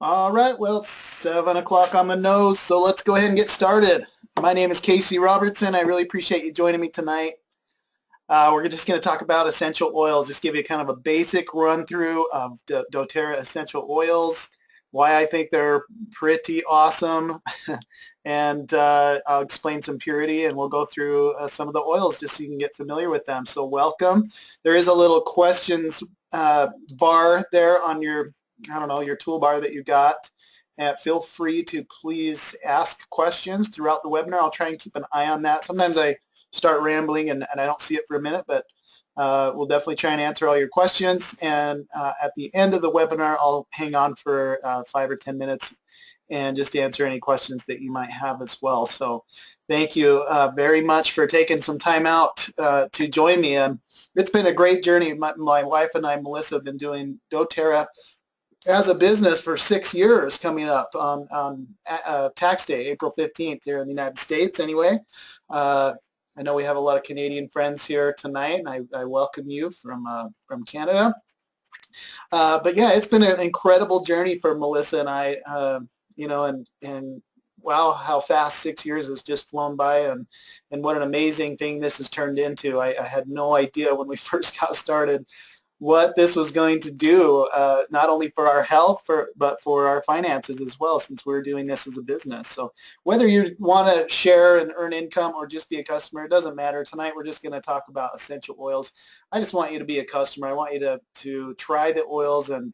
All right, well, it's 7 o'clock on the nose, so let's go ahead and get started. My name is Casey Robertson. I really appreciate you joining me tonight. We're just going to talk about essential oils, just give you kind of a basic run through of doTERRA essential oils, why I think they're pretty awesome, and I'll explain some purity, and we'll go through some of the oils just so you can get familiar with them. So welcome. There is a little questions bar there on your, I don't know, your toolbar that you got. Feel free to please ask questions throughout the webinar. I'll try and keep an eye on that. Sometimes I start rambling and I don't see it for a minute, but we'll definitely try and answer all your questions. And at the end of the webinar, I'll hang on for 5 or 10 minutes and just answer any questions that you might have as well. So thank you very much for taking some time out to join me. It's been a great journey. My wife and I, Melissa, have been doing doTERRA as a business for 6 years coming up on tax day, April 15th here in the United States anyway. I know we have a lot of Canadian friends here tonight, and I welcome you from Canada. But yeah, it's been an incredible journey for Melissa and I, and wow, how fast 6 years has just flown by, and what an amazing thing this has turned into. I had no idea when we first got started what this was going to do, not only for our health, but for our finances as well, since we're doing this as a business. So whether you want to share and earn income or just be a customer, it doesn't matter. Tonight we're just going to talk about essential oils. I just want you to be a customer. I want you to try the oils, and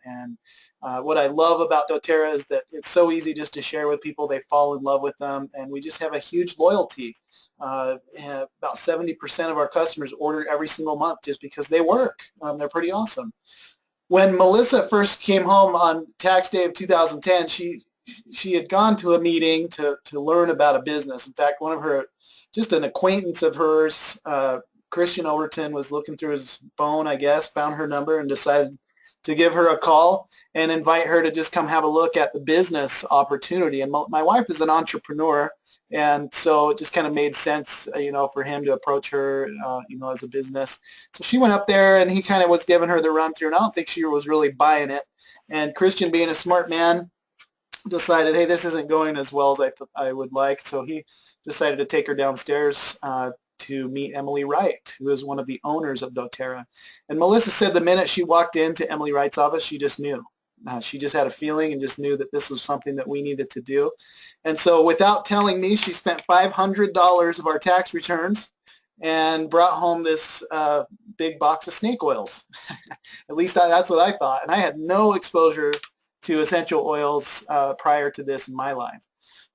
what I love about doTERRA is that it's so easy just to share with people. They fall in love with them, and we just have a huge loyalty. About 70% of our customers order every single month just because they work. They're pretty awesome. When Melissa first came home on tax day of 2010, she had gone to a meeting to learn about a business. In fact, just an acquaintance of hers, Christian Overton, was looking through his phone, I guess, found her number and decided to give her a call and invite her to just come have a look at the business opportunity. And my wife is an entrepreneur, and so it just kind of made sense, for him to approach her, as a business. So she went up there, and he kind of was giving her the run through, and I don't think she was really buying it. And Christian, being a smart man, decided, hey, this isn't going as well as I would like. So he decided to take her downstairs to meet Emily Wright, who is one of the owners of doTERRA. And Melissa said the minute she walked into Emily Wright's office, she just knew. She just had a feeling and just knew that this was something that we needed to do. And so without telling me, she spent $500 of our tax returns and brought home this big box of snake oils. At least that's what I thought. And I had no exposure to essential oils prior to this in my life.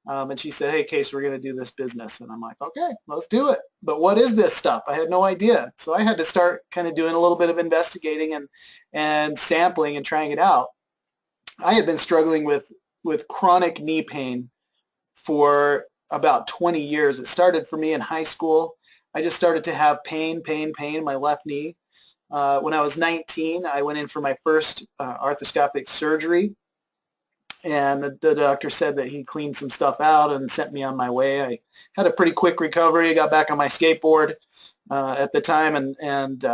And she said, hey, Case, we're going to do this business. And I'm like, okay, let's do it. But what is this stuff? I had no idea. So I had to start kind of doing a little bit of investigating and sampling and trying it out. I had been struggling with chronic knee pain for about 20 years. It started for me in high school. I just started to have pain in my left knee. When I was 19, I went in for my first arthroscopic surgery. And the doctor said that he cleaned some stuff out and sent me on my way. I had a pretty quick recovery. I got back on my skateboard at the time, and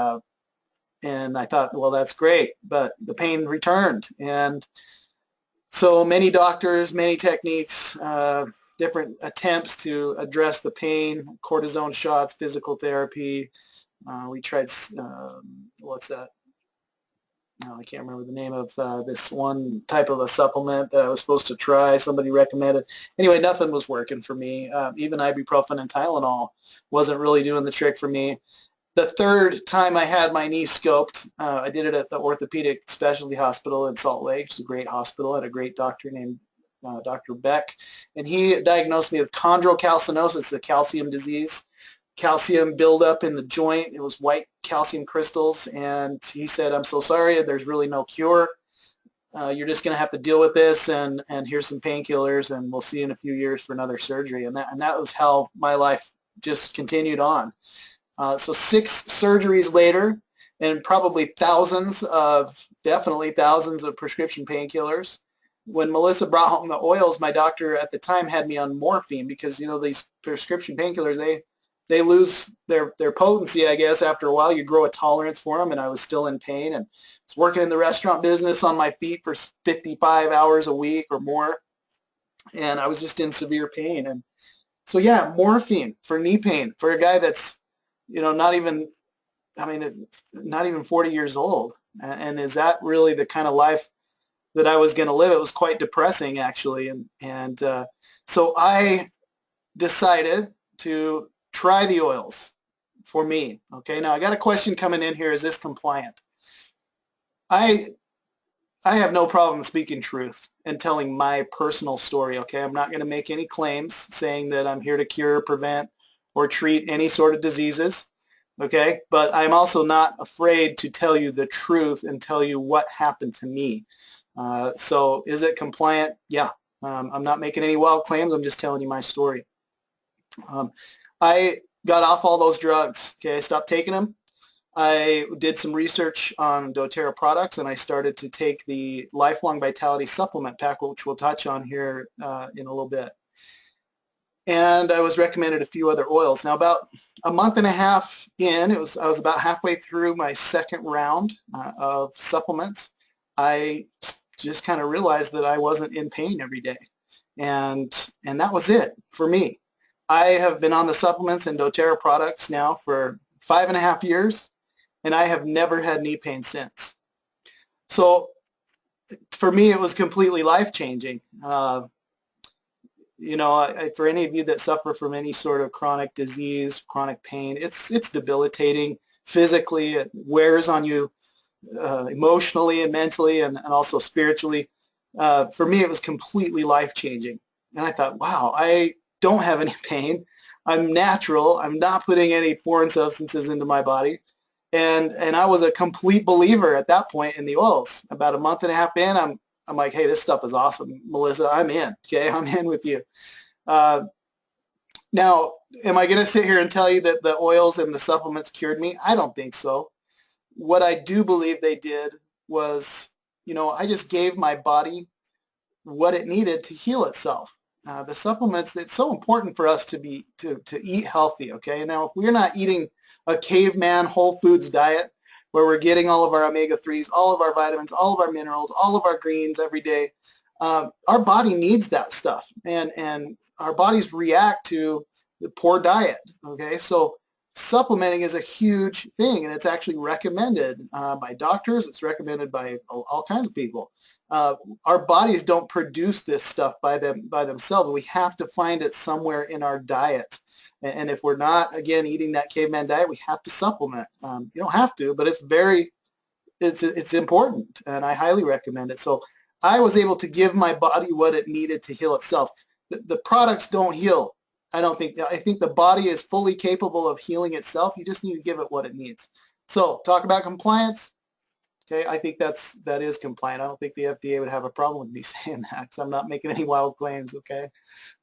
I thought, well, that's great. But the pain returned, and so many doctors, many techniques, different attempts to address the pain, cortisone shots, physical therapy. We tried, what's that? I can't remember the name of this one type of a supplement that I was supposed to try. Somebody recommended. Anyway, nothing was working for me. Even ibuprofen and Tylenol wasn't really doing the trick for me. The third time I had my knee scoped, I did it at the Orthopedic Specialty Hospital in Salt Lake. It's a great hospital. I had a great doctor named Dr. Beck, and he diagnosed me with chondrocalcinosis, the calcium disease. Calcium buildup in the joint. It was white calcium crystals, and he said, I'm so sorry, there's really no cure. You're just going to have to deal with this, and here's some painkillers, and we'll see you in a few years for another surgery. And that was how my life just continued on. So 6 surgeries later, and probably definitely thousands of prescription painkillers. When Melissa brought home the oils, my doctor at the time had me on morphine because, these prescription painkillers, they lose their potency, I guess. After a while, you grow a tolerance for them, and I was still in pain. And was working in the restaurant business on my feet for 55 hours a week or more, and I was just in severe pain. And so yeah, morphine for knee pain for a guy that's, not even, not even 40 years old. And is that really the kind of life that I was going to live? It was quite depressing, actually. And so I decided to try the oils for me. Okay, now I got a question coming in here. Is this compliant? I have no problem speaking truth and telling my personal story. Okay, I'm not going to make any claims saying that I'm here to cure, prevent, or treat any sort of diseases. Okay, but I'm also not afraid to tell you the truth and tell you what happened to me. So is it compliant? Yeah. I'm not making any wild claims. I'm just telling you my story. I got off all those drugs. Okay, I stopped taking them. I did some research on doTERRA products, and I started to take the Lifelong Vitality Supplement Pack, which we'll touch on here in a little bit. And I was recommended a few other oils. Now, about a month and a half in, I was about halfway through my second round of supplements. I just kind of realized that I wasn't in pain every day, and that was it for me. I have been on the supplements and doTERRA products now for 5.5 years, and I have never had knee pain since. So for me, it was completely life-changing. For any of you that suffer from any sort of chronic disease, chronic pain, it's debilitating physically. It wears on you emotionally and mentally, and also spiritually. For me, it was completely life-changing. And I thought, wow, I don't have any pain. I'm natural. I'm not putting any foreign substances into my body. And I was a complete believer at that point in the oils. About a month and a half in, I'm like, hey, this stuff is awesome, Melissa. I'm in. Okay, I'm in with you. Now, am I going to sit here and tell you that the oils and the supplements cured me? I don't think so. What I do believe they did was, I just gave my body what it needed to heal itself. The supplements, it's so important for us to eat healthy. Okay, now if we're not eating a caveman whole foods diet where we're getting all of our omega-3s, all of our vitamins, all of our minerals, all of our greens every day, our body needs that stuff, and our bodies react to the poor diet. Okay, so supplementing is a huge thing, and it's actually recommended by doctors. It's recommended by all kinds of people. Our bodies don't produce this stuff by themselves. We have to find it somewhere in our diet. And if we're not, again, eating that caveman diet, we have to supplement. You don't have to, but it's important, and I highly recommend it. So I was able to give my body what it needed to heal itself. The products don't heal. I think the body is fully capable of healing itself. You just need to give it what it needs. So talk about compliance. Okay, I think that is compliant. I don't think the FDA would have a problem with me saying that, because I'm not making any wild claims. Okay,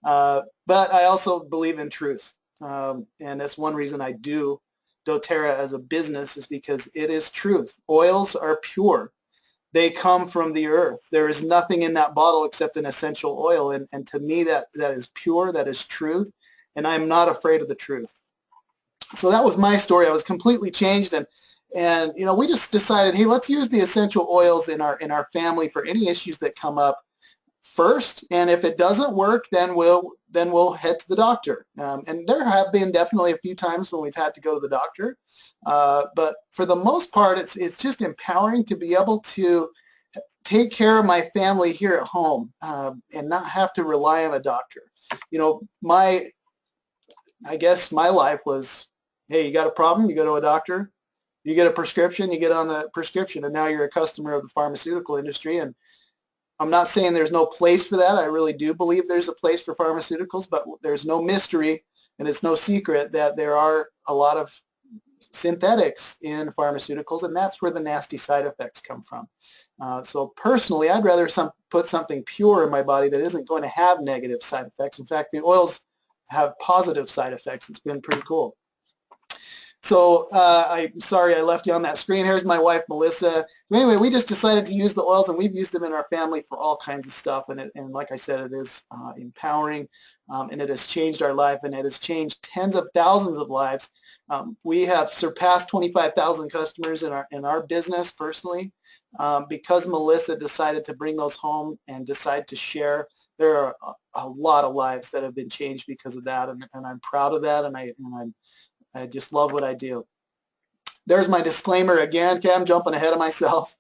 but I also believe in truth, and that's one reason I do doTERRA as a business, is because it is truth. Oils are pure. They come from the earth. There is nothing in that bottle except an essential oil, and to me that is pure, that is truth, and I'm not afraid of the truth. So that was my story. I was completely changed, and we just decided, hey, let's use the essential oils in our family for any issues that come up first, and if it doesn't work, then we'll head to the doctor. And there have been definitely a few times when we've had to go to the doctor, but for the most part, it's just empowering to be able to take care of my family here at home, and not have to rely on a doctor. I guess my life was, hey, you got a problem, you go to a doctor, you get a prescription, you get on the prescription, and now you're a customer of the pharmaceutical industry. And I'm not saying there's no place for that. I really do believe there's a place for pharmaceuticals, but there's no mystery, and it's no secret that there are a lot of synthetics in pharmaceuticals, and that's where the nasty side effects come from. So personally, I'd rather put something pure in my body that isn't going to have negative side effects. In fact, the oils have positive side effects. It's been pretty cool. So I'm sorry I left you on that screen. Here's my wife, Melissa. Anyway, we just decided to use the oils, and we've used them in our family for all kinds of stuff. And like I said, it is empowering, and it has changed our life, and it has changed tens of thousands of lives. We have surpassed 25,000 customers in our business personally because Melissa decided to bring those home and decide to share. There are a lot of lives that have been changed because of that, and I'm proud of that, and I just love what I do. There's my disclaimer again. Okay, I'm jumping ahead of myself.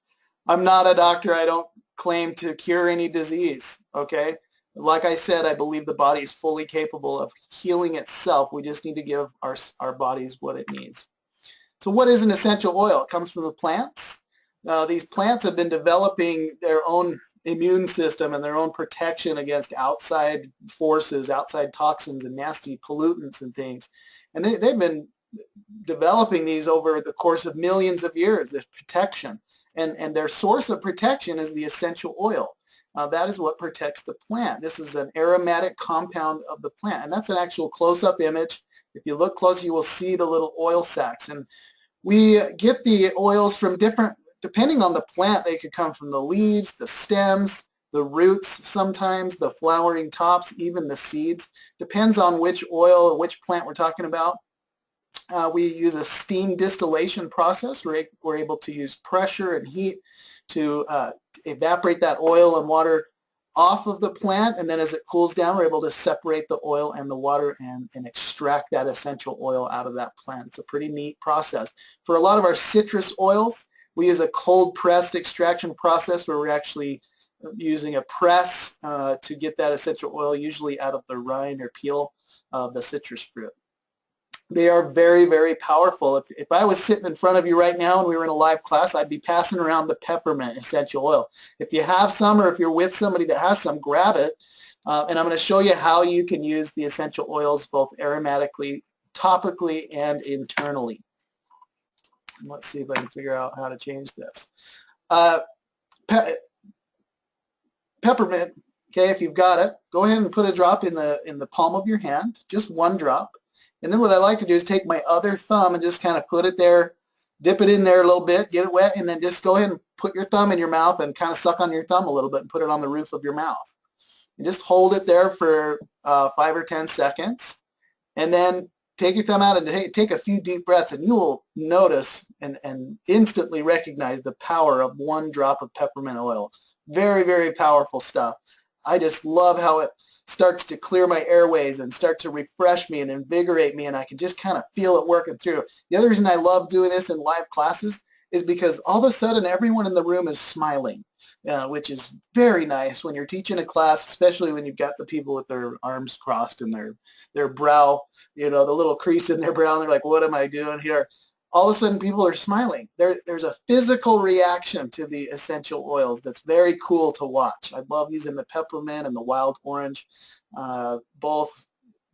I'm not a doctor. I don't claim to cure any disease. Okay, like I said, I believe the body is fully capable of healing itself. We just need to give our bodies what it needs. So what is an essential oil? It comes from the plants. These plants have been developing their own immune system and their own protection against outside forces, outside toxins and nasty pollutants and things. And they've been developing these over the course of millions of years, this protection. And their source of protection is the essential oil. That is what protects the plant. This is an aromatic compound of the plant. And that's an actual close-up image. If you look close, you will see the little oil sacs. And we get the oils from different, depending on the plant, they could come from the leaves, the stems, the roots sometimes, the flowering tops, even the seeds. Depends on which oil or which plant we're talking about. We use a steam distillation process. We're able to use pressure and heat to evaporate that oil and water off of the plant, and then as it cools down, we're able to separate the oil and the water and extract that essential oil out of that plant. It's a pretty neat process. For a lot of our citrus oils, we use a cold pressed extraction process where we're actually using a press to get that essential oil, usually out of the rind or peel of the citrus fruit. They are very, very powerful. If I was sitting in front of you right now and we were in a live class, I'd be passing around the peppermint essential oil. If you have some, or if you're with somebody that has some, grab it. And I'm going to show you how you can use the essential oils both aromatically, topically, and internally. Let's see if I can figure out how to change this. Peppermint, okay, if you've got it, go ahead and put a drop in the palm of your hand, just one drop. And then what I like to do is take my other thumb and just kind of put it there, dip it in there a little bit, get it wet, and then just go ahead and put your thumb in your mouth and kind of suck on your thumb a little bit and put it on the roof of your mouth. And just hold it there for 5 or 10 seconds. And then take your thumb out and take a few deep breaths, and you will notice and instantly recognize the power of one drop of peppermint oil. Very, very powerful stuff. I just love how it starts to clear my airways and start to refresh me and invigorate me, and I can just kind of feel it working through. The other reason I love doing this in live classes is because all of a sudden everyone in the room is smiling, which is very nice when you're teaching a class, especially when you've got the people with their arms crossed and their brow, the little crease in their brow, and they're like, what am I doing here? All of a sudden people are smiling. There's a physical reaction to the essential oils that's very cool to watch. I love using the peppermint and the wild orange. Both,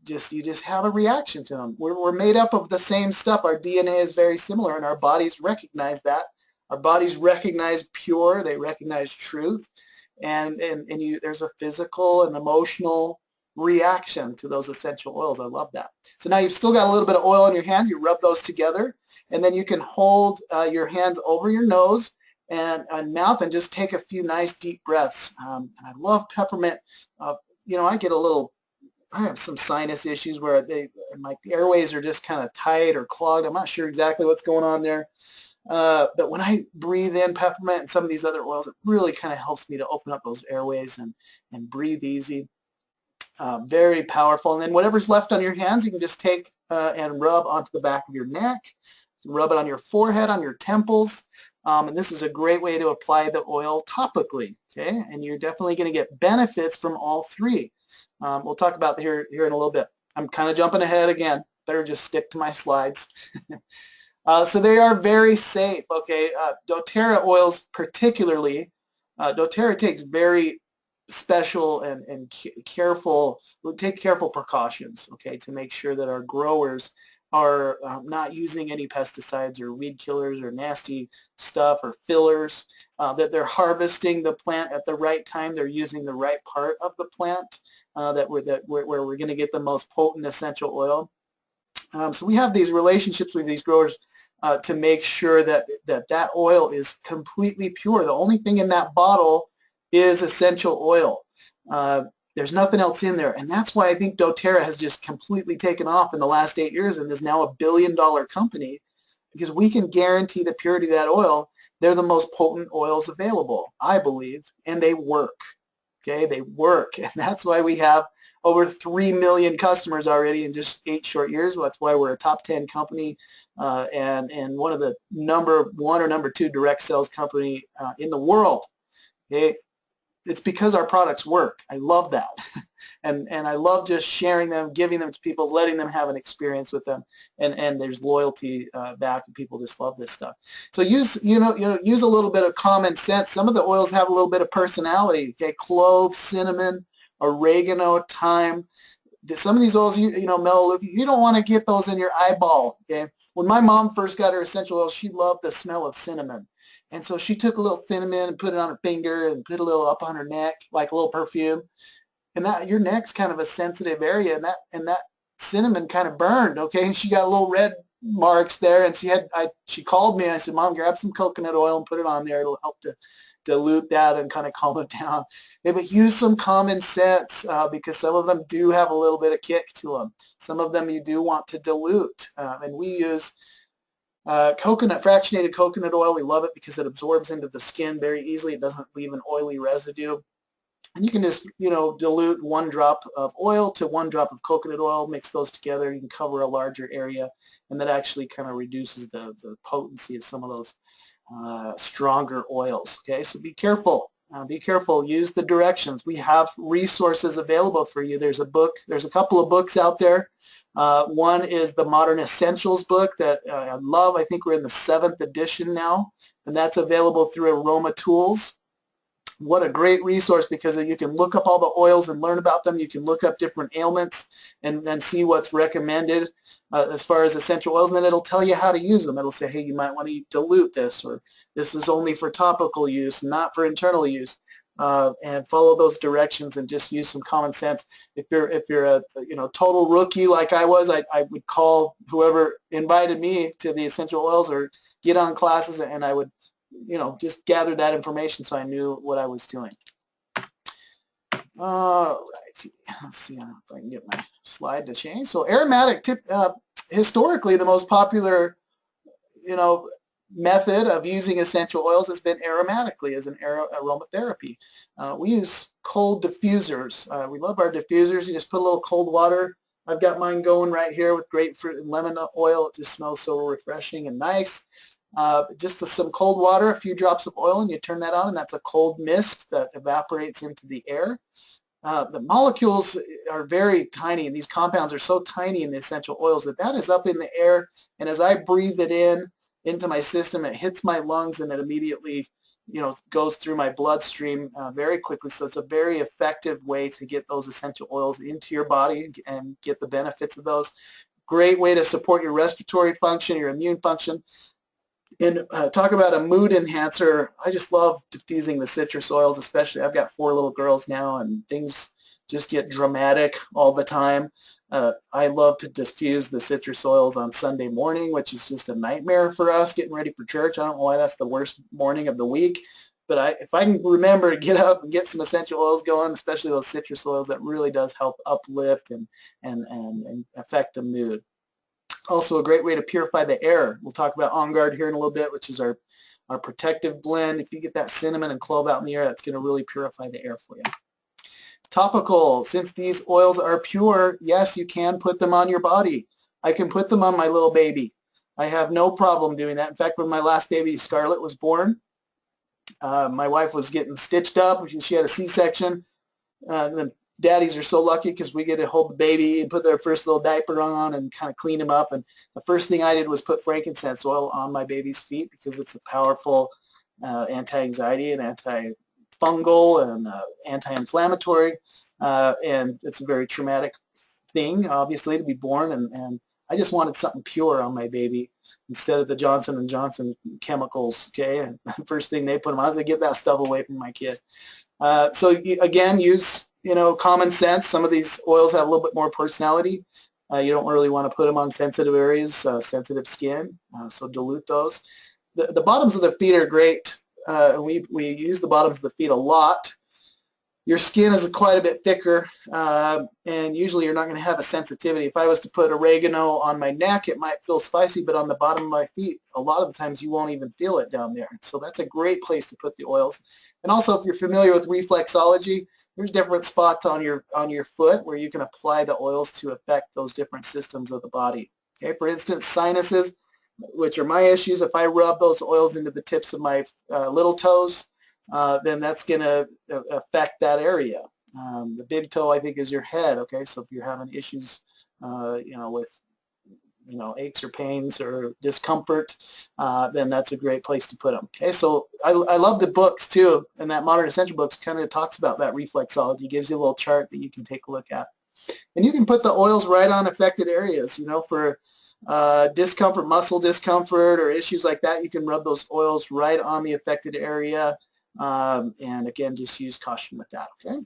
you just have a reaction to them. We're made up of the same stuff. Our DNA is very similar, and our bodies recognize that. Our bodies recognize pure. They recognize truth. And there's a physical and emotional reaction to those essential oils. I love that. So now you've still got a little bit of oil in your hands. You rub those together, and then you can hold your hands over your nose and mouth and just take a few nice deep breaths. And I love peppermint. I have some sinus issues where my airways are just kind of tight or clogged. I'm not sure exactly what's going on there. But when I breathe in peppermint and some of these other oils, it really kind of helps me to open up those airways and breathe easy. Very powerful. And then whatever's left on your hands, you can just take and rub onto the back of your neck. You can rub it on your forehead, on your temples. And this is a great way to apply the oil topically. Okay, and you're definitely going to get benefits from all three. We'll talk about here in a little bit. I'm kind of jumping ahead again. Better just stick to my slides. So they are very safe. Okay, doTERRA oils particularly. doTERRA takes very special and careful, we'll take careful precautions, okay, to make sure that our growers are not using any pesticides or weed killers or nasty stuff or fillers, that they're harvesting the plant at the right time, they're using the right part of the plant where we're going to get the most potent essential oil. So we have these relationships with these growers to make sure that oil is completely pure. The only thing in that bottle is essential oil. There's nothing else in there, and that's why I think doTERRA has just completely taken off in the last 8 years and is now a billion-dollar company, because we can guarantee the purity of that oil. They're the most potent oils available, I believe, and they work. Okay, they work, and that's why we have over 3 million customers already in just 8 short years. That's why we're a top 10 company and one of the number 1 or number 2 direct sales company in the world. Okay? It's because our products work. I love that. and I love just sharing them, giving them to people, letting them have an experience with them, and there's loyalty back, and people just love this stuff. So use use a little bit of common sense. Some of the oils have a little bit of personality. Okay, clove, cinnamon, oregano, thyme. Some of these oils, melaleuca, you don't want to get those in your eyeball. Okay, when my mom first got her essential oils, she loved the smell of cinnamon. And so she took a little cinnamon and put it on her finger and put a little up on her neck, like a little perfume. And that your neck's kind of a sensitive area, and that cinnamon kind of burned. Okay, and she got little red marks there, and she called me and I said, Mom, grab some coconut oil and put it on there. It'll help to dilute that and kind of calm it down. Yeah, but use some common sense because some of them do have a little bit of kick to them. Some of them you do want to dilute, and we use fractionated coconut oil. We love it because it absorbs into the skin very easily. It doesn't leave an oily residue. And you can just, dilute 1 drop of oil to 1 drop of coconut oil, mix those together. You can cover a larger area, and that actually kind of reduces the potency of some of those stronger oils. Okay, so be careful. Be careful. Use the directions. We have resources available for you. There's a couple of books out there. One is the Modern Essentials book that I love. I think we're in the 7th edition now, and that's available through Aroma Tools. What a great resource, because you can look up all the oils and learn about them. You can look up different ailments and then see what's recommended as far as essential oils, and then it'll tell you how to use them. It'll say, hey, you might want to dilute this, or this is only for topical use, not for internal use. And follow those directions and just use some common sense. If you're a total rookie like I was, I would call whoever invited me to the essential oils or get on classes, and I would just gather that information so I knew what I was doing. All right, let's see if I can get my slide to change. So aromatic, historically the most popular, method of using essential oils has been aromatically as an aromatherapy. We use cold diffusers. We love our diffusers. You just put a little cold water. I've got mine going right here with grapefruit and lemon oil. It just smells so refreshing and nice. Just some cold water, a few drops of oil, and you turn that on, and that's a cold mist that evaporates into the air. The molecules are very tiny, and these compounds are so tiny in the essential oils that is up in the air, and as I breathe it into my system, it hits my lungs, and it immediately goes through my bloodstream very quickly. So it's a very effective way to get those essential oils into your body and get the benefits of those. Great way to support your respiratory function, your immune function. And talk about a mood enhancer. I just love diffusing the citrus oils, especially. I've got 4 little girls now, and things just get dramatic all the time. I love to diffuse the citrus oils on Sunday morning, which is just a nightmare for us getting ready for church. I don't know why that's the worst morning of the week, but if I can remember to get up and get some essential oils going, especially those citrus oils, that really does help uplift and affect the mood. Also a great way to purify the air. We'll talk about On Guard here in a little bit, which is our protective blend. If you get that cinnamon and clove out in the air, that's going to really purify the air for you. Topical. Since these oils are pure, yes, you can put them on your body. I can put them on my little baby. I have no problem doing that. In fact, when my last baby, Scarlett, was born, my wife was getting stitched up. She had a C-section. The daddies are so lucky because we get to hold the baby and put their first little diaper on and kind of clean him up. And the first thing I did was put frankincense oil on my baby's feet because it's a powerful anti-anxiety and antifungal and anti-inflammatory. And it's a very traumatic thing, obviously, to be born. And I just wanted something pure on my baby instead of the Johnson & Johnson chemicals, okay? And the first thing they put them on is, I get that stuff away from my kid. So again, use common sense. Some of these oils have a little bit more personality. You don't really want to put them on sensitive areas, sensitive skin, so dilute those. The bottoms of the feet are great. We use the bottoms of the feet a lot. Your skin is quite a bit thicker, and usually you're not going to have a sensitivity. If I was to put oregano on my neck, it might feel spicy, but on the bottom of my feet, a lot of the times you won't even feel it down there. So that's a great place to put the oils. And also, if you're familiar with reflexology, there's different spots on your foot where you can apply the oils to affect those different systems of the body. Okay, for instance, sinuses, which are my issues. If I rub those oils into the tips of my little toes, then that's going to affect that area. The big toe, I think, is your head. Okay, so if you're having issues, with aches or pains or discomfort, then that's a great place to put them. Okay, so I love the books too, and that Modern Essential Books kind of talks about that reflexology, gives you a little chart that you can take a look at. And you can put the oils right on affected areas, for discomfort, muscle discomfort, or issues like that. You can rub those oils right on the affected area. And again, just use caution with that, okay?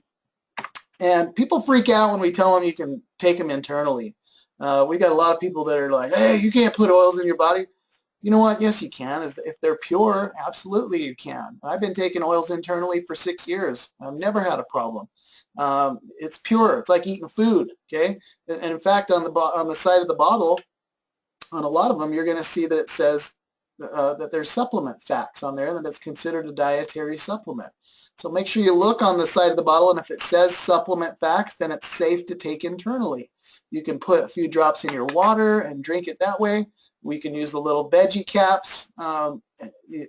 And people freak out when we tell them you can take them internally. We got a lot of people that are like, hey, you can't put oils in your body. You know what? Yes, you can. If they're pure, absolutely you can. I've been taking oils internally for 6 years. I've never had a problem. It's pure. It's like eating food, okay? And in fact, on the side of the bottle, on a lot of them, you're going to see that it says that there's supplement facts on there, and that it's considered a dietary supplement. So make sure you look on the side of the bottle, and if it says supplement facts, then it's safe to take internally. You can put a few drops in your water and drink it that way. We can use the little veggie caps,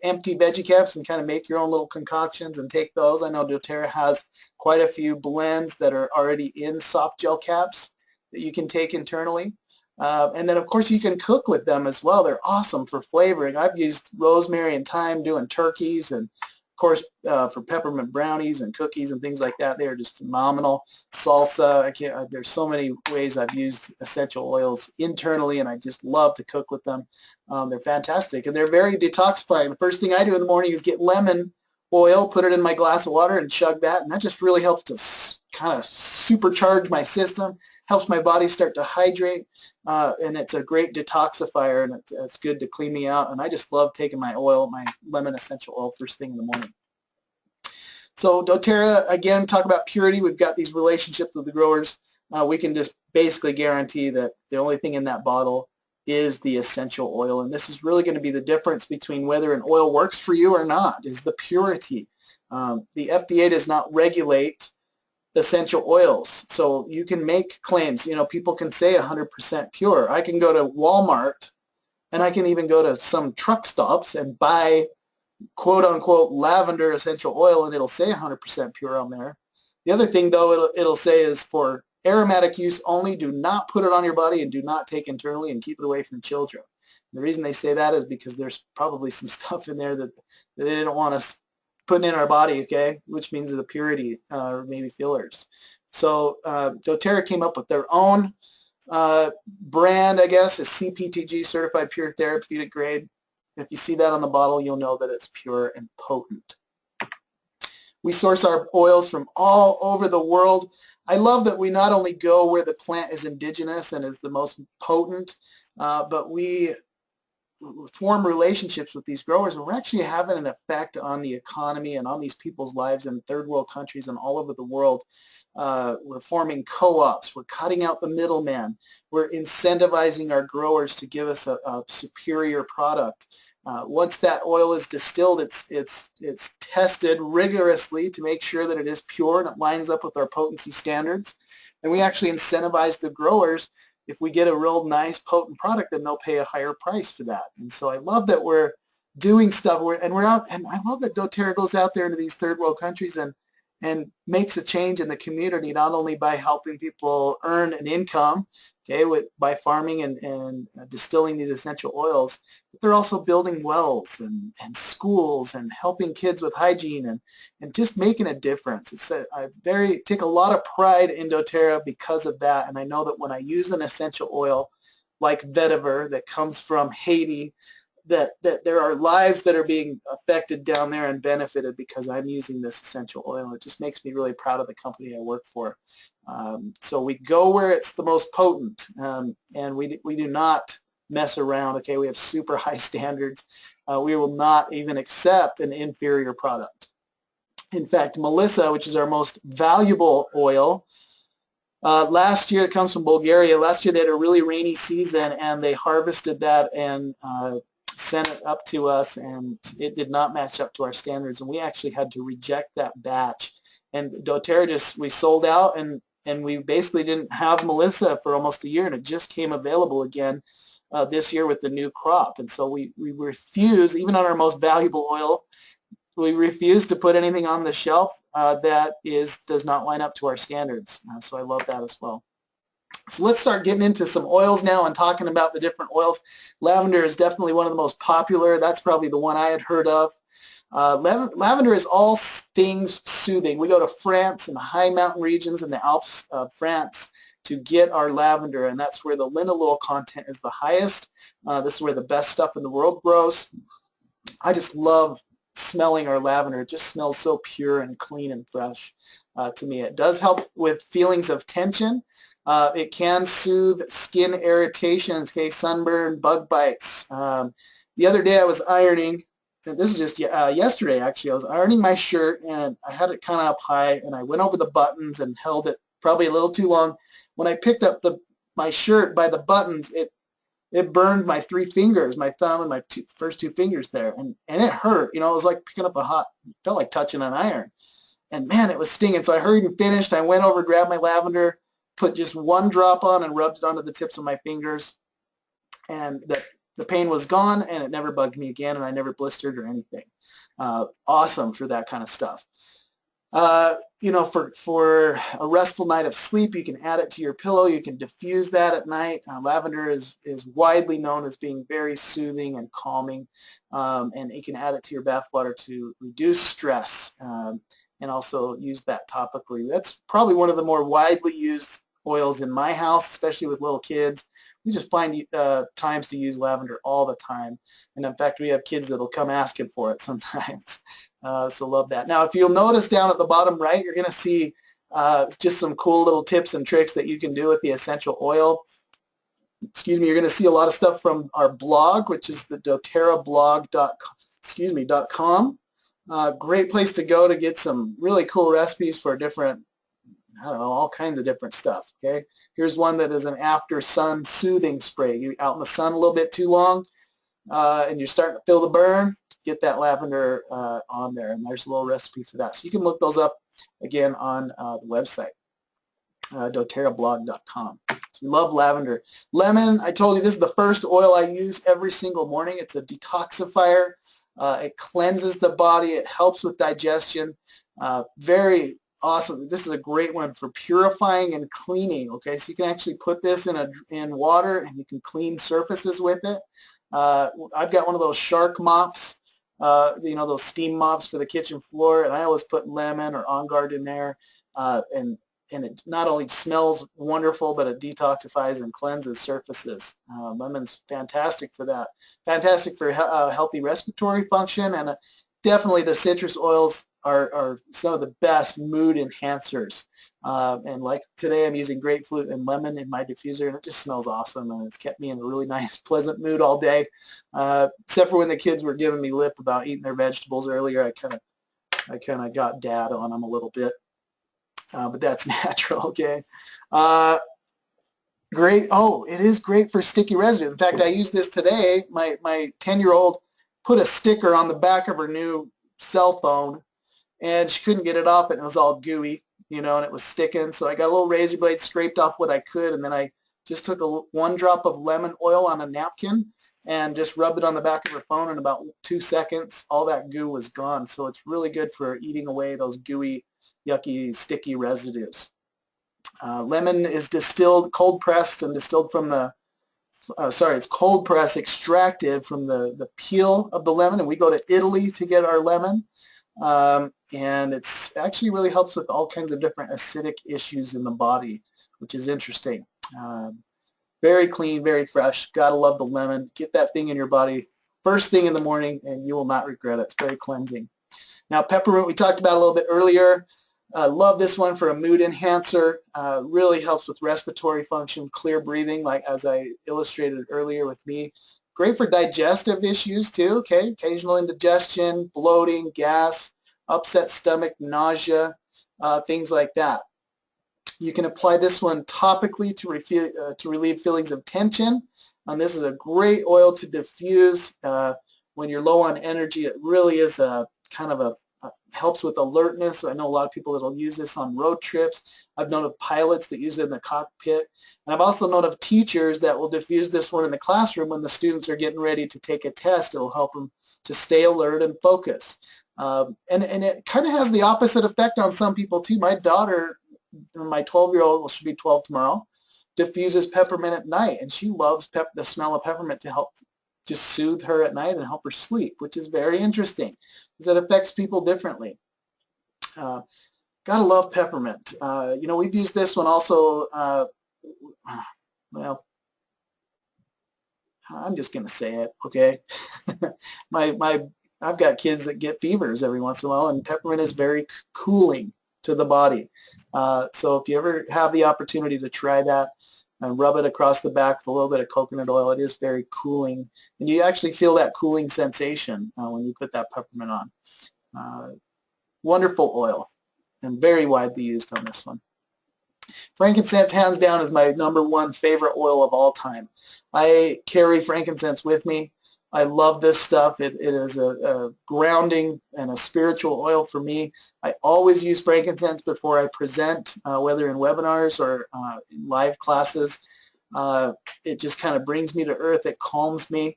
empty veggie caps, and kind of make your own little concoctions and take those. I know doTERRA has quite a few blends that are already in soft gel caps that you can take internally. And then, of course, you can cook with them as well. They're awesome for flavoring. I've used rosemary and thyme doing turkeys, and, of course, for peppermint brownies and cookies and things like that. They are just phenomenal. Salsa. There's so many ways I've used essential oils internally, and I just love to cook with them. They're fantastic, and they're very detoxifying. The first thing I do in the morning is get lemon oil, put it in my glass of water, and chug that, and that just really helps to kind of supercharge my system, helps my body start to hydrate, and it's a great detoxifier, and it's good to clean me out. And I just love taking my oil, my lemon essential oil, first thing in the morning. So doTERRA, again, talk about purity. We've got these relationships with the growers. We can just basically guarantee that the only thing in that bottle is the essential oil, and this is really going to be the difference between whether an oil works for you or not, is the purity. The FDA does not regulate essential oils, so you can make claims. People can say 100% pure. I can go to Walmart, and I can even go to some truck stops and buy quote-unquote lavender essential oil, and it'll say 100% pure on there. The other thing, though, it'll say is for aromatic use only. Do not put it on your body, and do not take internally, and keep it away from children. And the reason they say that is because there's probably some stuff in there that they didn't want us putting in our body, okay, which means the purity, or maybe fillers. So doTERRA came up with their own brand, I guess, is CPTG, Certified Pure Therapeutic Grade. If you see that on the bottle, you'll know that it's pure and potent. We source our oils from all over the world. I love that we not only go where the plant is indigenous and is the most potent, but we form relationships with these growers, and we're actually having an effect on the economy and on these people's lives in third world countries and all over the world. We're forming co-ops. We're cutting out the middleman. We're incentivizing our growers to give us a superior product. Once that oil is distilled, it's tested rigorously to make sure that it is pure and it lines up with our potency standards. And we actually incentivize the growers. If we get a real nice potent product, then they'll pay a higher price for that. And so I love that we're doing stuff, and we're out, and I love that doTERRA goes out there into these third world countries and makes a change in the community, not only by helping people earn an income, okay, by farming and distilling these essential oils, but they're also building wells and schools and helping kids with hygiene and just making a difference. I take a lot of pride in doTERRA because of that, and I know that when I use an essential oil like vetiver that comes from Haiti, that there are lives that are being affected down there and benefited because I'm using this essential oil. It just makes me really proud of the company I work for. So we go where it's the most potent, and we do not mess around. Okay, we have super high standards. We will not even accept an inferior product. In fact, Melissa, which is our most valuable oil, last year, it comes from Bulgaria. Last year they had a really rainy season, and they harvested that and sent it up to us, and it did not match up to our standards, and we actually had to reject that batch. And doTERRA we sold out, and we basically didn't have Melissa for almost a year, and it just came available again this year with the new crop. And so we refuse, even on our most valuable oil, we refuse to put anything on the shelf that does not line up to our standards. So I love that as well. So let's start getting into some oils now and talking about the different oils. Lavender is definitely one of the most popular. That's probably the one I had heard of. Lavender is all things soothing. We go to France and the high mountain regions in the Alps of France to get our lavender, and that's where the linalool content is the highest. This is where the best stuff in the world grows. I just love smelling our lavender. It just smells so pure and clean and fresh to me. It does help with feelings of tension. It can soothe skin irritations, okay, sunburn, bug bites. The other day I was ironing, and this is just yesterday actually, I was ironing my shirt and I had it kind of up high, and I went over the buttons and held it probably a little too long. When I picked up my shirt by the buttons, it burned my 3 fingers, my thumb and my first 2 fingers there, and it hurt. You know, it was like picking up felt like touching an iron, and man, it was stinging. So I hurried and finished. I went over, grabbed my lavender, put just 1 drop on and rubbed it onto the tips of my fingers, and the pain was gone, and it never bugged me again, and I never blistered or anything. Awesome for that kind of stuff. You know, for a restful night of sleep, you can add it to your pillow. You can diffuse that at night. Lavender is widely known as being very soothing and calming, and you can add it to your bath water to reduce stress, and also use that topically. That's probably one of the more widely used oils in my house, especially with little kids. We just find times to use lavender all the time, and in fact we have kids that'll come asking for it sometimes. So love that. Now if you'll notice down at the bottom right, you're going to see just some cool little tips and tricks that you can do with the essential oil. Excuse me, you're going to see a lot of stuff from our blog, which is the doTERRAblog.com. Great place to go to get some really cool recipes for different, I don't know, all kinds of different stuff. Okay, here's one that is an after sun soothing spray. You're out in the sun a little bit too long, and you're starting to feel the burn. Get that lavender on there, and there's a little recipe for that. So you can look those up again on the website, doTERRAblog.com. So we love lavender. Lemon, I told you this is the first oil I use every single morning. It's a detoxifier. It cleanses the body. It helps with digestion. Very awesome. This is a great one for purifying and cleaning. Okay, so you can actually put this in water, and you can clean surfaces with it. I've got one of those shark mops, you know, those steam mops for the kitchen floor, and I always put lemon or On Guard in there, and it not only smells wonderful, but it detoxifies and cleanses surfaces. Lemon's fantastic for that. Fantastic for healthy respiratory function, and definitely the citrus oils are some of the best mood enhancers. And like today I'm using grapefruit and lemon in my diffuser, and it just smells awesome, and it's kept me in a really nice pleasant mood all day, except for when the kids were giving me lip about eating their vegetables earlier. I kind of got dad on them a little bit, but that's natural. Okay, great. Oh, it is great for sticky residue. In fact, I used this today. My 10-year-old put a sticker on the back of her new cell phone, and she couldn't get it off, and it was all gooey, you know, and it was sticking. So I got a little razor blade, scraped off what I could, and then I just took 1 drop of lemon oil on a napkin and just rubbed it on the back of her phone. In about 2 seconds, all that goo was gone. So it's really good for eating away those gooey, yucky, sticky residues. Lemon is distilled, cold pressed, and distilled from the it's cold press extracted from the peel of the lemon, and we go to Italy to get our lemon, and it's actually really helps with all kinds of different acidic issues in the body, which is interesting. Very clean, very fresh. Gotta love the lemon. Get that thing in your body first thing in the morning, and you will not regret it. It's very cleansing. Now peppermint we talked about a little bit earlier. I love this one for a mood enhancer. Really helps with respiratory function, clear breathing, like as I illustrated earlier with me. Great for digestive issues too, okay? Occasional indigestion, bloating, gas, upset stomach, nausea, things like that. You can apply this one topically to relieve feelings of tension. This is a great oil to diffuse when you're low on energy. It really is a kind of a helps with alertness. I know a lot of people that will use this on road trips. I've known of pilots that use it in the cockpit. And I've also known of teachers that will diffuse this one in the classroom when the students are getting ready to take a test. It'll help them to stay alert and focus. And it kind of has the opposite effect on some people too. My daughter, my 12-year-old, well, she'll be 12 tomorrow, diffuses peppermint at night, and she loves the smell of peppermint to help just soothe her at night and help her sleep, which is very interesting because it affects people differently. Gotta love peppermint. You know, we've used this one also, well, I'm just gonna say it, okay? I've got kids that get fevers every once in a while, and peppermint is very cooling to the body. So if you ever have the opportunity to try that, and rub it across the back with a little bit of coconut oil, it is very cooling, and you actually feel that cooling sensation when you put that peppermint on. Wonderful oil, and very widely used on this one. Frankincense, hands down, is my #1 favorite oil of all time. I carry frankincense with me. I love this stuff. It is a grounding and a spiritual oil for me. I always use frankincense before I present, whether in webinars or in live classes. It just kind of brings me to earth. It calms me.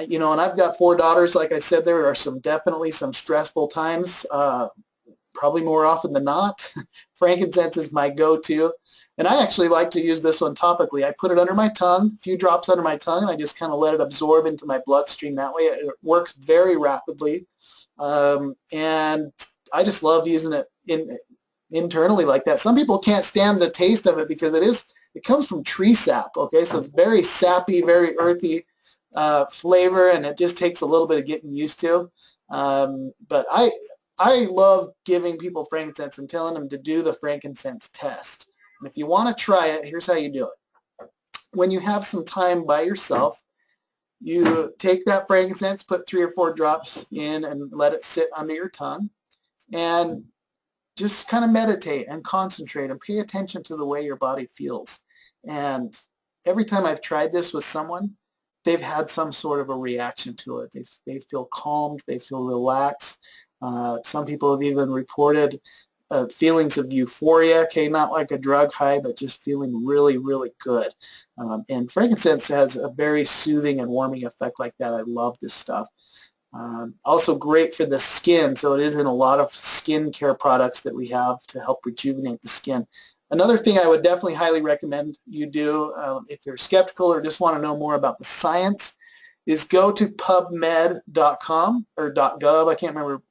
You know, and I've got 4 daughters. Like I said, there are definitely some stressful times, probably more often than not. Frankincense is my go-to. And I actually like to use this one topically. I put it under my tongue, a few drops under my tongue, and I just kind of let it absorb into my bloodstream that way. It works very rapidly. And I just love using it internally like that. Some people can't stand the taste of it because it comes from tree sap, okay? So it's very sappy, very earthy flavor, and it just takes a little bit of getting used to. But I love giving people frankincense and telling them to do the frankincense test. And if you want to try it, here's how you do it. When you have some time by yourself, you take that frankincense, put 3 or 4 drops in, and let it sit under your tongue, and just kind of meditate and concentrate and pay attention to the way your body feels. And every time I've tried this with someone, they've had some sort of a reaction to it. They feel calmed, they feel relaxed. Some people have even reported feelings of euphoria, okay, not like a drug high, but just feeling really, really good. And frankincense has a very soothing and warming effect like that. I love this stuff. Also great for the skin, so it is in a lot of skin care products that we have to help rejuvenate the skin. Another thing I would definitely highly recommend you do if you're skeptical or just want to know more about the science is go to pubmed.com or .gov, I can't remember,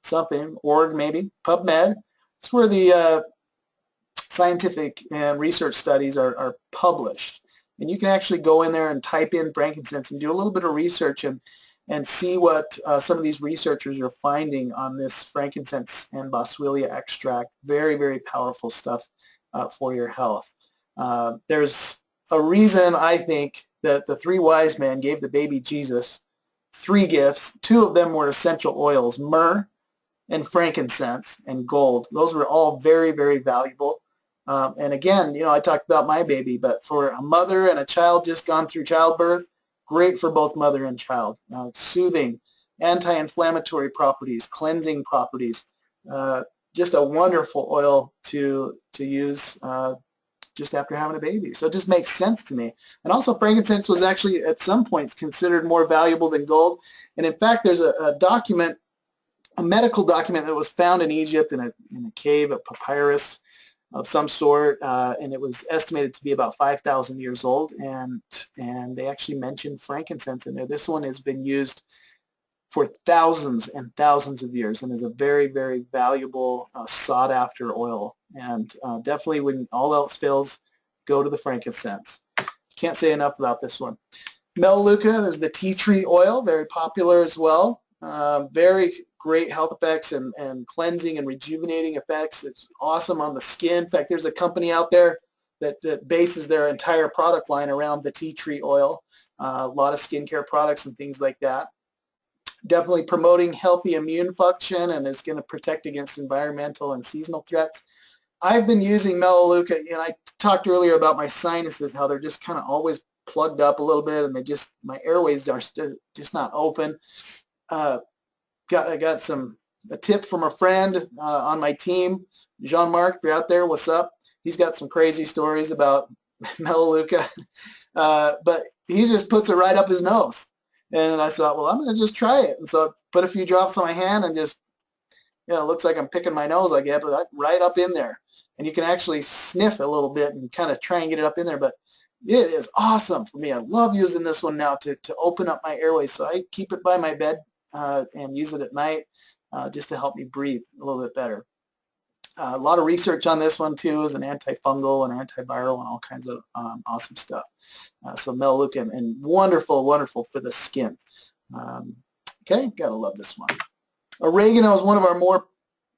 something, org maybe, PubMed. It's where the scientific and research studies are published. And you can actually go in there and type in frankincense and do a little bit of research and see what some of these researchers are finding on this frankincense and boswellia extract. Very, very powerful stuff for your health. There's a reason, I think, that the 3 wise men gave the baby Jesus 3 gifts. 2 of them were essential oils, myrrh and frankincense and gold. Those were all very, very valuable. And again, you know, I talked about my baby, but for a mother and a child just gone through childbirth, great for both mother and child. Soothing, anti-inflammatory properties, cleansing properties. Just a wonderful oil to use just after having a baby. So it just makes sense to me. And also frankincense was actually at some points considered more valuable than gold. And in fact, there's a document, a medical document that was found in Egypt in a cave, a papyrus of some sort, and it was estimated to be about 5,000 years old, and they actually mentioned frankincense in there. This one has been used for thousands and thousands of years and is a very, very valuable, sought-after oil. And definitely when all else fails, go to the frankincense. Can't say enough about this one. Melaleuca, there's the tea tree oil, very popular as well. Very great health effects and cleansing and rejuvenating effects. It's awesome on the skin. In fact, there's a company out there that bases their entire product line around the tea tree oil. A lot of skincare products and things like that. Definitely promoting healthy immune function and is going to protect against environmental and seasonal threats. I've been using Melaleuca, and I talked earlier about my sinuses, how they're just kind of always plugged up a little bit, and my airways are just not open. I got a tip from a friend on my team, Jean-Marc, if you're out there, what's up? He's got some crazy stories about Melaleuca, but he just puts it right up his nose. And I thought, well, I'm going to just try it. And so I put a few drops on my hand and just, it looks like I'm picking my nose, I get, but right up in there. And you can actually sniff a little bit and kind of try and get it up in there. But it is awesome for me. I love using this one now to open up my airways. So I keep it by my bed and use it at night just to help me breathe a little bit better. A lot of research on this one too, as an antifungal and antiviral and all kinds of awesome stuff. So Melaleuca, and wonderful, wonderful for the skin. Okay, gotta love this one. Oregano is one of our more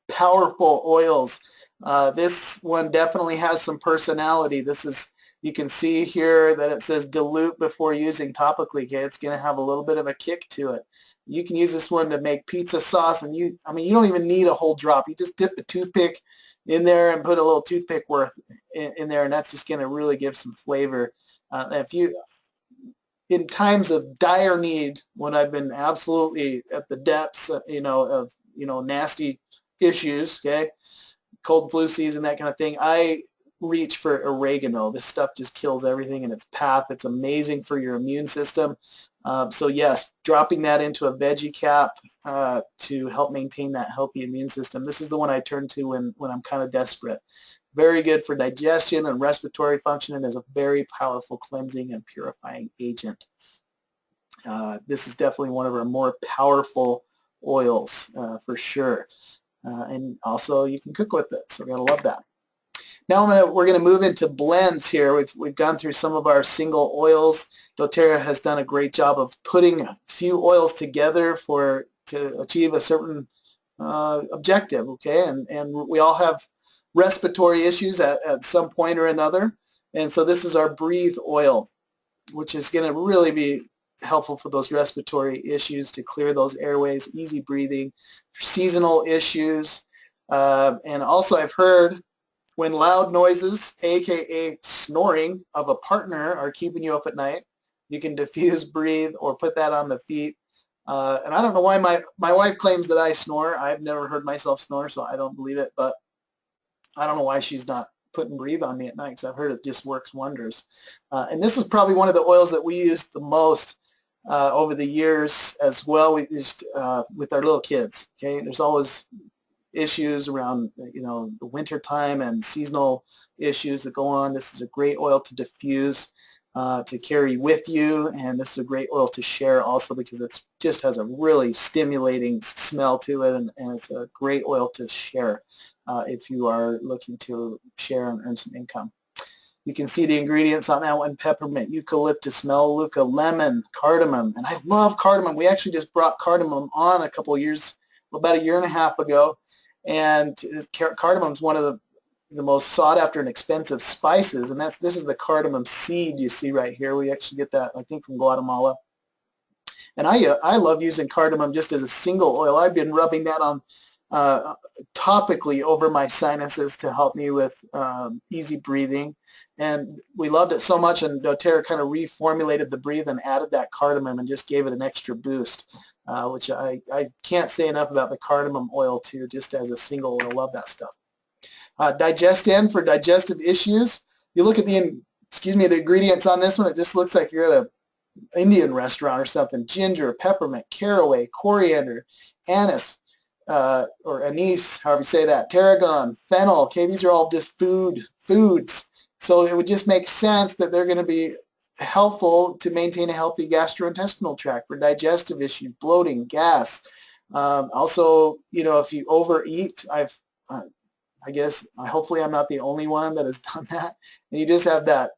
powerful oils. This one definitely has some personality. This is, you can see here that it says dilute before using topically. Okay, it's going to have a little bit of a kick to it. You can use this one to make pizza sauce, and you don't even need a whole drop. You just dip a toothpick in there and put a little toothpick worth in there, and that's just going to really give some flavor. If you, in times of dire need, when I've been absolutely at the depths, of nasty issues, okay, cold flu season, that kind of thing, I reach for oregano. This stuff just kills everything in its path. It's amazing for your immune system. So yes, dropping that into a veggie cap to help maintain that healthy immune system. This is the one I turn to when I'm kind of desperate. Very good for digestion and respiratory function, and is a very powerful cleansing and purifying agent. This is definitely one of our more powerful oils for sure. And also you can cook with it, so we're going to love that. Now we're going to move into blends here. We've gone through some of our single oils. doTERRA has done a great job of putting a few oils together to achieve a certain objective, okay? And we all have respiratory issues at some point or another. And so this is our Breathe oil, which is going to really be helpful for those respiratory issues, to clear those airways, easy breathing, seasonal issues. And also I've heard, when loud noises, aka snoring, of a partner are keeping you up at night, you can diffuse Breathe or put that on the feet. And I don't know why my wife claims that I snore. I've never heard myself snore, so I don't believe it. But I don't know why she's not putting Breathe on me at night, because I've heard it just works wonders. And this is probably one of the oils that we use the most over the years as well. We used with our little kids. Okay, there's always issues around the winter time and seasonal issues that go on. This is a great oil to diffuse, to carry with you, and this is a great oil to share also, because it just has a really stimulating smell to it, and it's a great oil to share if you are looking to share and earn some income. You can see the ingredients on that one: peppermint, eucalyptus, melaleuca, lemon, cardamom. And I love cardamom. We actually just brought cardamom on about a year and a half ago. And cardamom is one of the most sought after and expensive spices, and this is the cardamom seed you see right here. We actually get that, I think, from Guatemala. And I love using cardamom just as a single oil. I've been rubbing that on topically over my sinuses to help me with easy breathing. And we loved it so much, and doTERRA kind of reformulated the Breathe and added that cardamom and just gave it an extra boost, which I can't say enough about the cardamom oil too, just as a single oil. Love that stuff. Digest-N for digestive issues. You look at the ingredients on this one, it just looks like you're at an Indian restaurant or something. Ginger, peppermint, caraway, coriander, anise, or anise, however you say that, tarragon, fennel. Okay, these are all just foods. So it would just make sense that they're going to be helpful to maintain a healthy gastrointestinal tract for digestive issues, bloating, gas. Also, if you overeat, hopefully I'm not the only one that has done that, and you just have that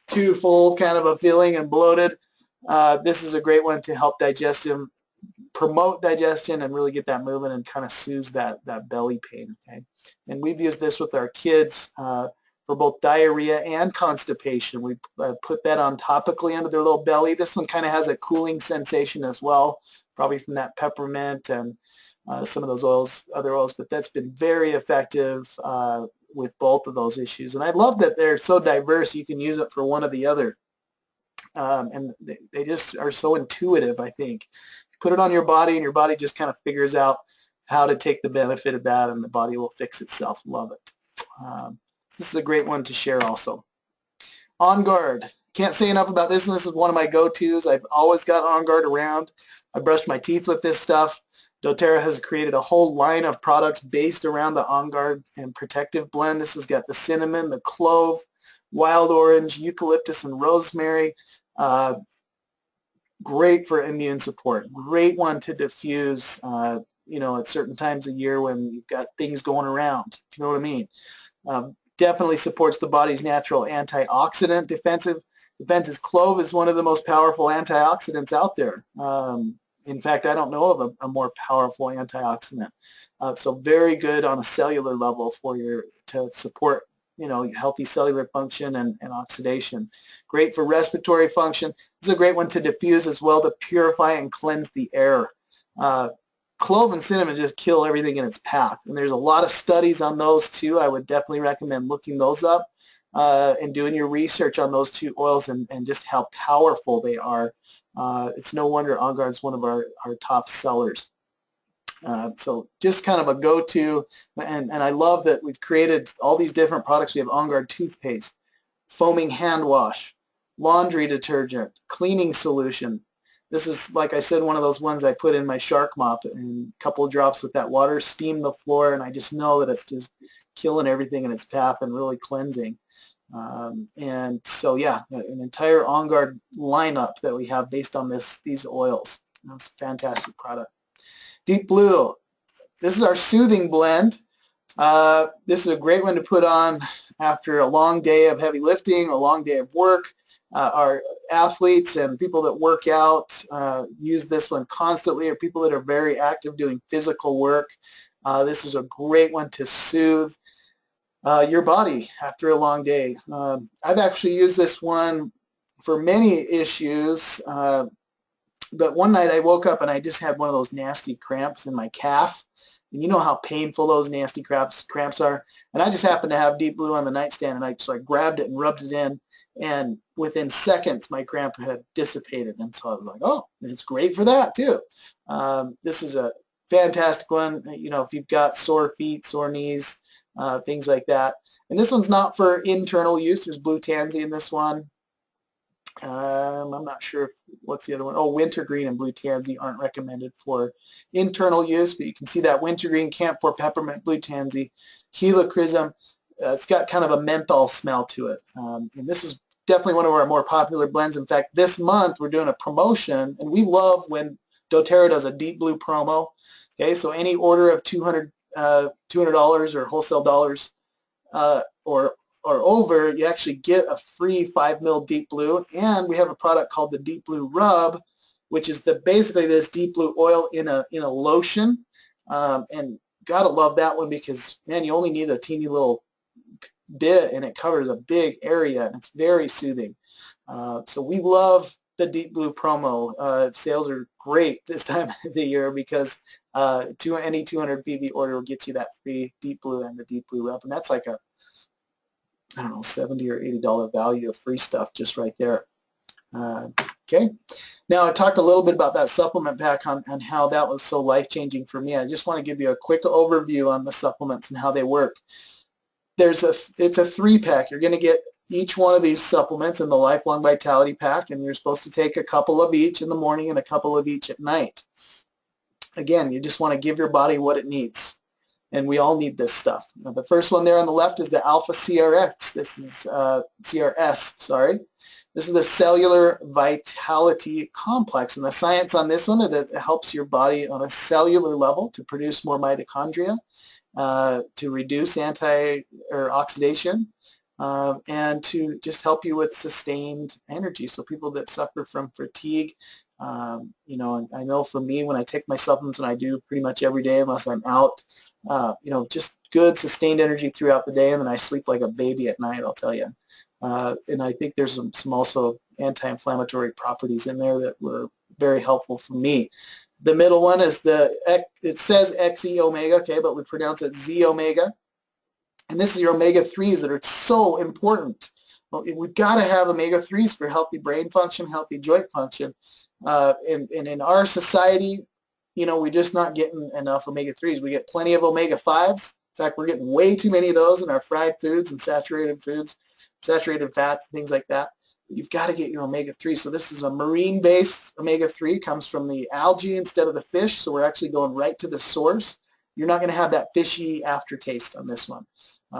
too full kind of a feeling and bloated. This is a great one to help digestion promote digestion and really get that moving and kind of soothes that belly pain. Okay, and we've used this with our kids for both diarrhea and constipation. We put that on topically under their little belly. This one kind of has a cooling sensation as well, probably from that peppermint and some of those oils, other oils, but that's been very effective with both of those issues. And I love that they're so diverse. You can use it for one or the other. And they just are so intuitive, I think. Put it on your body and your body just kind of figures out how to take the benefit of that, and the body will fix itself. Love it. This is a great one to share also. On Guard. Can't say enough about this, and this is one of my go-tos. I've always got On Guard around. I brush my teeth with this stuff. doTERRA has created a whole line of products based around the On Guard and Protective blend. This has got the cinnamon, the clove, wild orange, eucalyptus, and rosemary. Great for immune support. Great one to diffuse, you know, at certain times of year when you've got things going around, if you know what I mean. Definitely supports the body's natural antioxidant defenses. Clove is one of the most powerful antioxidants out there. In fact, I don't know of a more powerful antioxidant. So very good on a cellular level to support, you know, healthy cellular function and oxidation. Great for respiratory function. This is a great one to diffuse as well, to purify and cleanse the air. Clove and cinnamon just kill everything in its path, and there's a lot of studies on those too. I would definitely recommend looking those up and doing your research on those two oils and just how powerful they are. It's no wonder On Guard is one of our top sellers. So just kind of a go-to, and I love that we've created all these different products. We have On Guard toothpaste, foaming hand wash, laundry detergent, cleaning solution. This is, like I said, one of those ones I put in my shark mop and a couple of drops with that water, steam the floor, and I just know that it's just killing everything in its path and really cleansing. And so, yeah, an entire On Guard lineup that we have based on these oils. That's a fantastic product. Deep Blue. This is our soothing blend. This is a great one to put on after a long day of heavy lifting, a long day of work. Our athletes and people that work out use this one constantly, or people that are very active doing physical work. This is a great one to soothe your body after a long day. I've actually used this one for many issues, but one night I woke up and I just had one of those nasty cramps in my calf. And you know how painful those nasty cramps are. And I just happened to have Deep Blue on the nightstand, and so I grabbed it and rubbed it in, and within seconds my cramp had dissipated. And so I was like, oh, it's great for that too. This is a fantastic one, you know, if you've got sore feet, sore knees, things like that. And this one's not for internal use. There's blue tansy in this one. I'm not sure what's the other one. Oh, wintergreen and blue tansy aren't recommended for internal use, but you can see that wintergreen, camphor, peppermint, blue tansy, helichrysum. It's got kind of a menthol smell to it. And this is definitely one of our more popular blends. In fact, this month we're doing a promotion, and we love when doTERRA does a Deep Blue promo. Okay, so any order of $200 or wholesale dollars or over, you actually get a free 5 ml Deep Blue, and we have a product called the Deep Blue Rub, which is basically this Deep Blue oil in a lotion. And gotta love that one because, man, you only need a teeny little bit and it covers a big area, and it's very soothing. So we love the Deep Blue promo. Sales are great this time of the year because any 200 BV order will get you that free Deep Blue and the Deep Blue Rub, and that's like a, I don't know, $70 or $80 value of free stuff just right there. Okay, now I talked a little bit about that supplement pack on how that was so life-changing for me. I just want to give you a quick overview on the supplements and how they work. It's a 3-pack. You're going to get each one of these supplements in the Lifelong Vitality Pack, and you're supposed to take a couple of each in the morning and a couple of each at night. Again, you just want to give your body what it needs, and we all need this stuff. Now, the first one there on the left is the Alpha CRX. This is CRS, sorry. This is the Cellular Vitality Complex, and the science on this one is that it helps your body on a cellular level to produce more mitochondria, to reduce oxidation, and to just help you with sustained energy. So people that suffer from fatigue, you know, I know for me, when I take my supplements, and I do pretty much every day unless I'm out, you know, just good sustained energy throughout the day, and then I sleep like a baby at night, I'll tell you. And I think there's some also anti-inflammatory properties in there that were very helpful for me. The middle one is it says XE omega, okay, but we pronounce it Z omega. And this is your omega-3s that are so important. Well, we've got to have omega-3s for healthy brain function, healthy joint function. And in our society, you know, we're just not getting enough omega-3s. We get plenty of omega-5s. In fact, we're getting way too many of those in our fried foods and saturated foods, saturated fats, things like that. You've got to get your omega-3. So this is a marine-based omega-3, comes from the algae instead of the fish. So we're actually going right to the source. You're not going to have that fishy aftertaste on this one.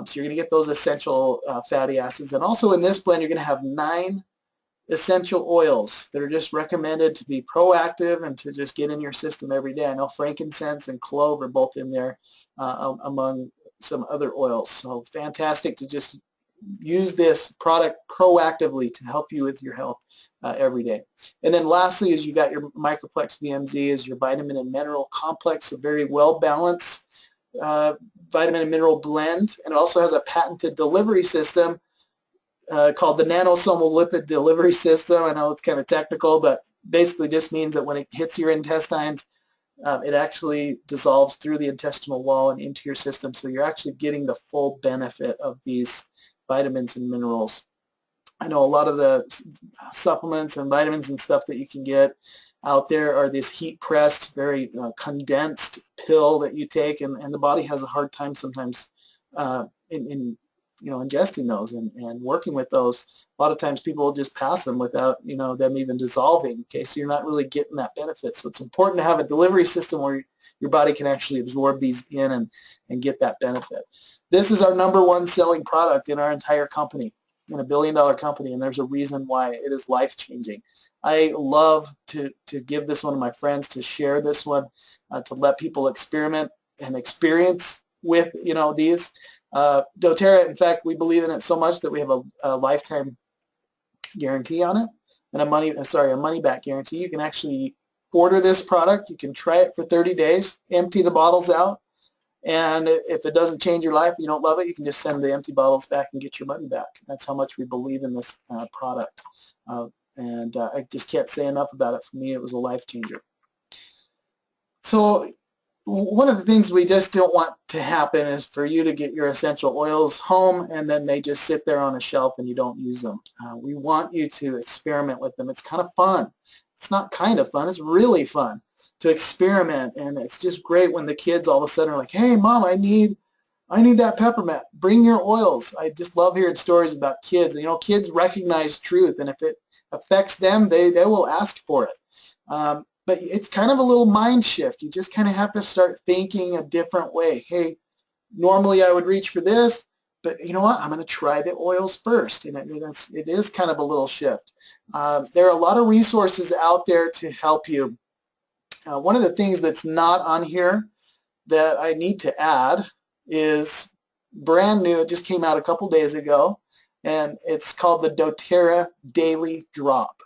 So you're going to get those essential fatty acids. And also in this blend, you're going to have 9 essential oils that are just recommended to be proactive and to just get in your system every day. I know frankincense and clove are both in there among some other oils. So fantastic to just use this product proactively to help you with your health every day. And then lastly is you got your Microplex VMZ is your vitamin and mineral complex, a very well balanced vitamin and mineral blend, and it also has a patented delivery system called the nanosomal lipid delivery system. I know it's kind of technical, but basically just means that when it hits your intestines, it actually dissolves through the intestinal wall and into your system, so you're actually getting the full benefit of these vitamins and minerals. I know a lot of the supplements and vitamins and stuff that you can get out there are this heat-pressed, very condensed pill that you take, and the body has a hard time sometimes in you know, ingesting those and working with those. A lot of times people will just pass them without, you know, them even dissolving. Okay, so you're not really getting that benefit. So it's important to have a delivery system where your body can actually absorb these in and get that benefit. This is our #1 selling product in our entire company, in a billion-dollar company, and there's a reason why it is life-changing. I love to give this one to my friends, to share this one, to let people experiment and experience with, you know, these. doTERRA, in fact, we believe in it so much that we have a lifetime guarantee on it, and a money-back guarantee. You can actually order this product. You can try it for 30 days, empty the bottles out, and if it doesn't change your life, you don't love it, you can just send the empty bottles back and get your money back. That's how much we believe in this product. I just can't say enough about it. For me, it was a life changer. So one of the things we just don't want to happen is for you to get your essential oils home and then they just sit there on a shelf and you don't use them. We want you to experiment with them. It's kind of fun. It's not kind of fun. It's really fun to experiment, and it's just great when the kids all of a sudden are like, "Hey, Mom, I need that peppermint. Bring your oils." I just love hearing stories about kids. You know, kids recognize truth, and if it affects them, they will ask for it. But it's kind of a little mind shift. You just kind of have to start thinking a different way. Hey, normally I would reach for this, but you know what? I'm going to try the oils first. And it is kind of a little shift. There are a lot of resources out there to help you. One of the things that's not on here that I need to add is brand new. It just came out a couple days ago, and it's called the doTERRA Daily Drop.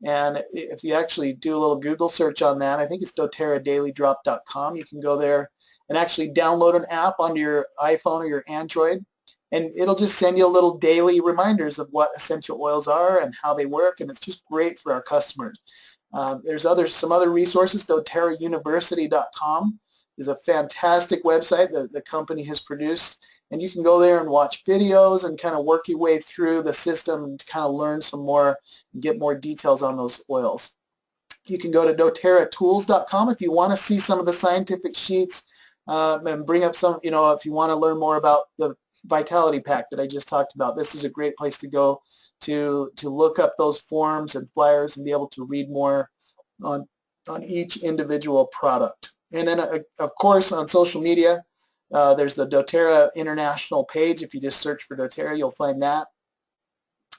And if you actually do a little Google search on that, I think it's doTERRADailyDrop.com. You can go there and actually download an app onto your iPhone or your Android, and it'll just send you a little daily reminders of what essential oils are and how they work, and it's just great for our customers. There's some other resources. doTERRAUniversity.com is a fantastic website that the company has produced, and you can go there and watch videos and kind of work your way through the system and kind of learn some more and get more details on those oils. You can go to doTERRATools.com if you want to see some of the scientific sheets and bring up some, you know, if you want to learn more about the Vitality Pack that I just talked about. This is a great place to go to look up those forms and flyers and be able to read more on each individual product. And then, of course, on social media, there's the doTERRA International page. If you just search for doTERRA, you'll find that.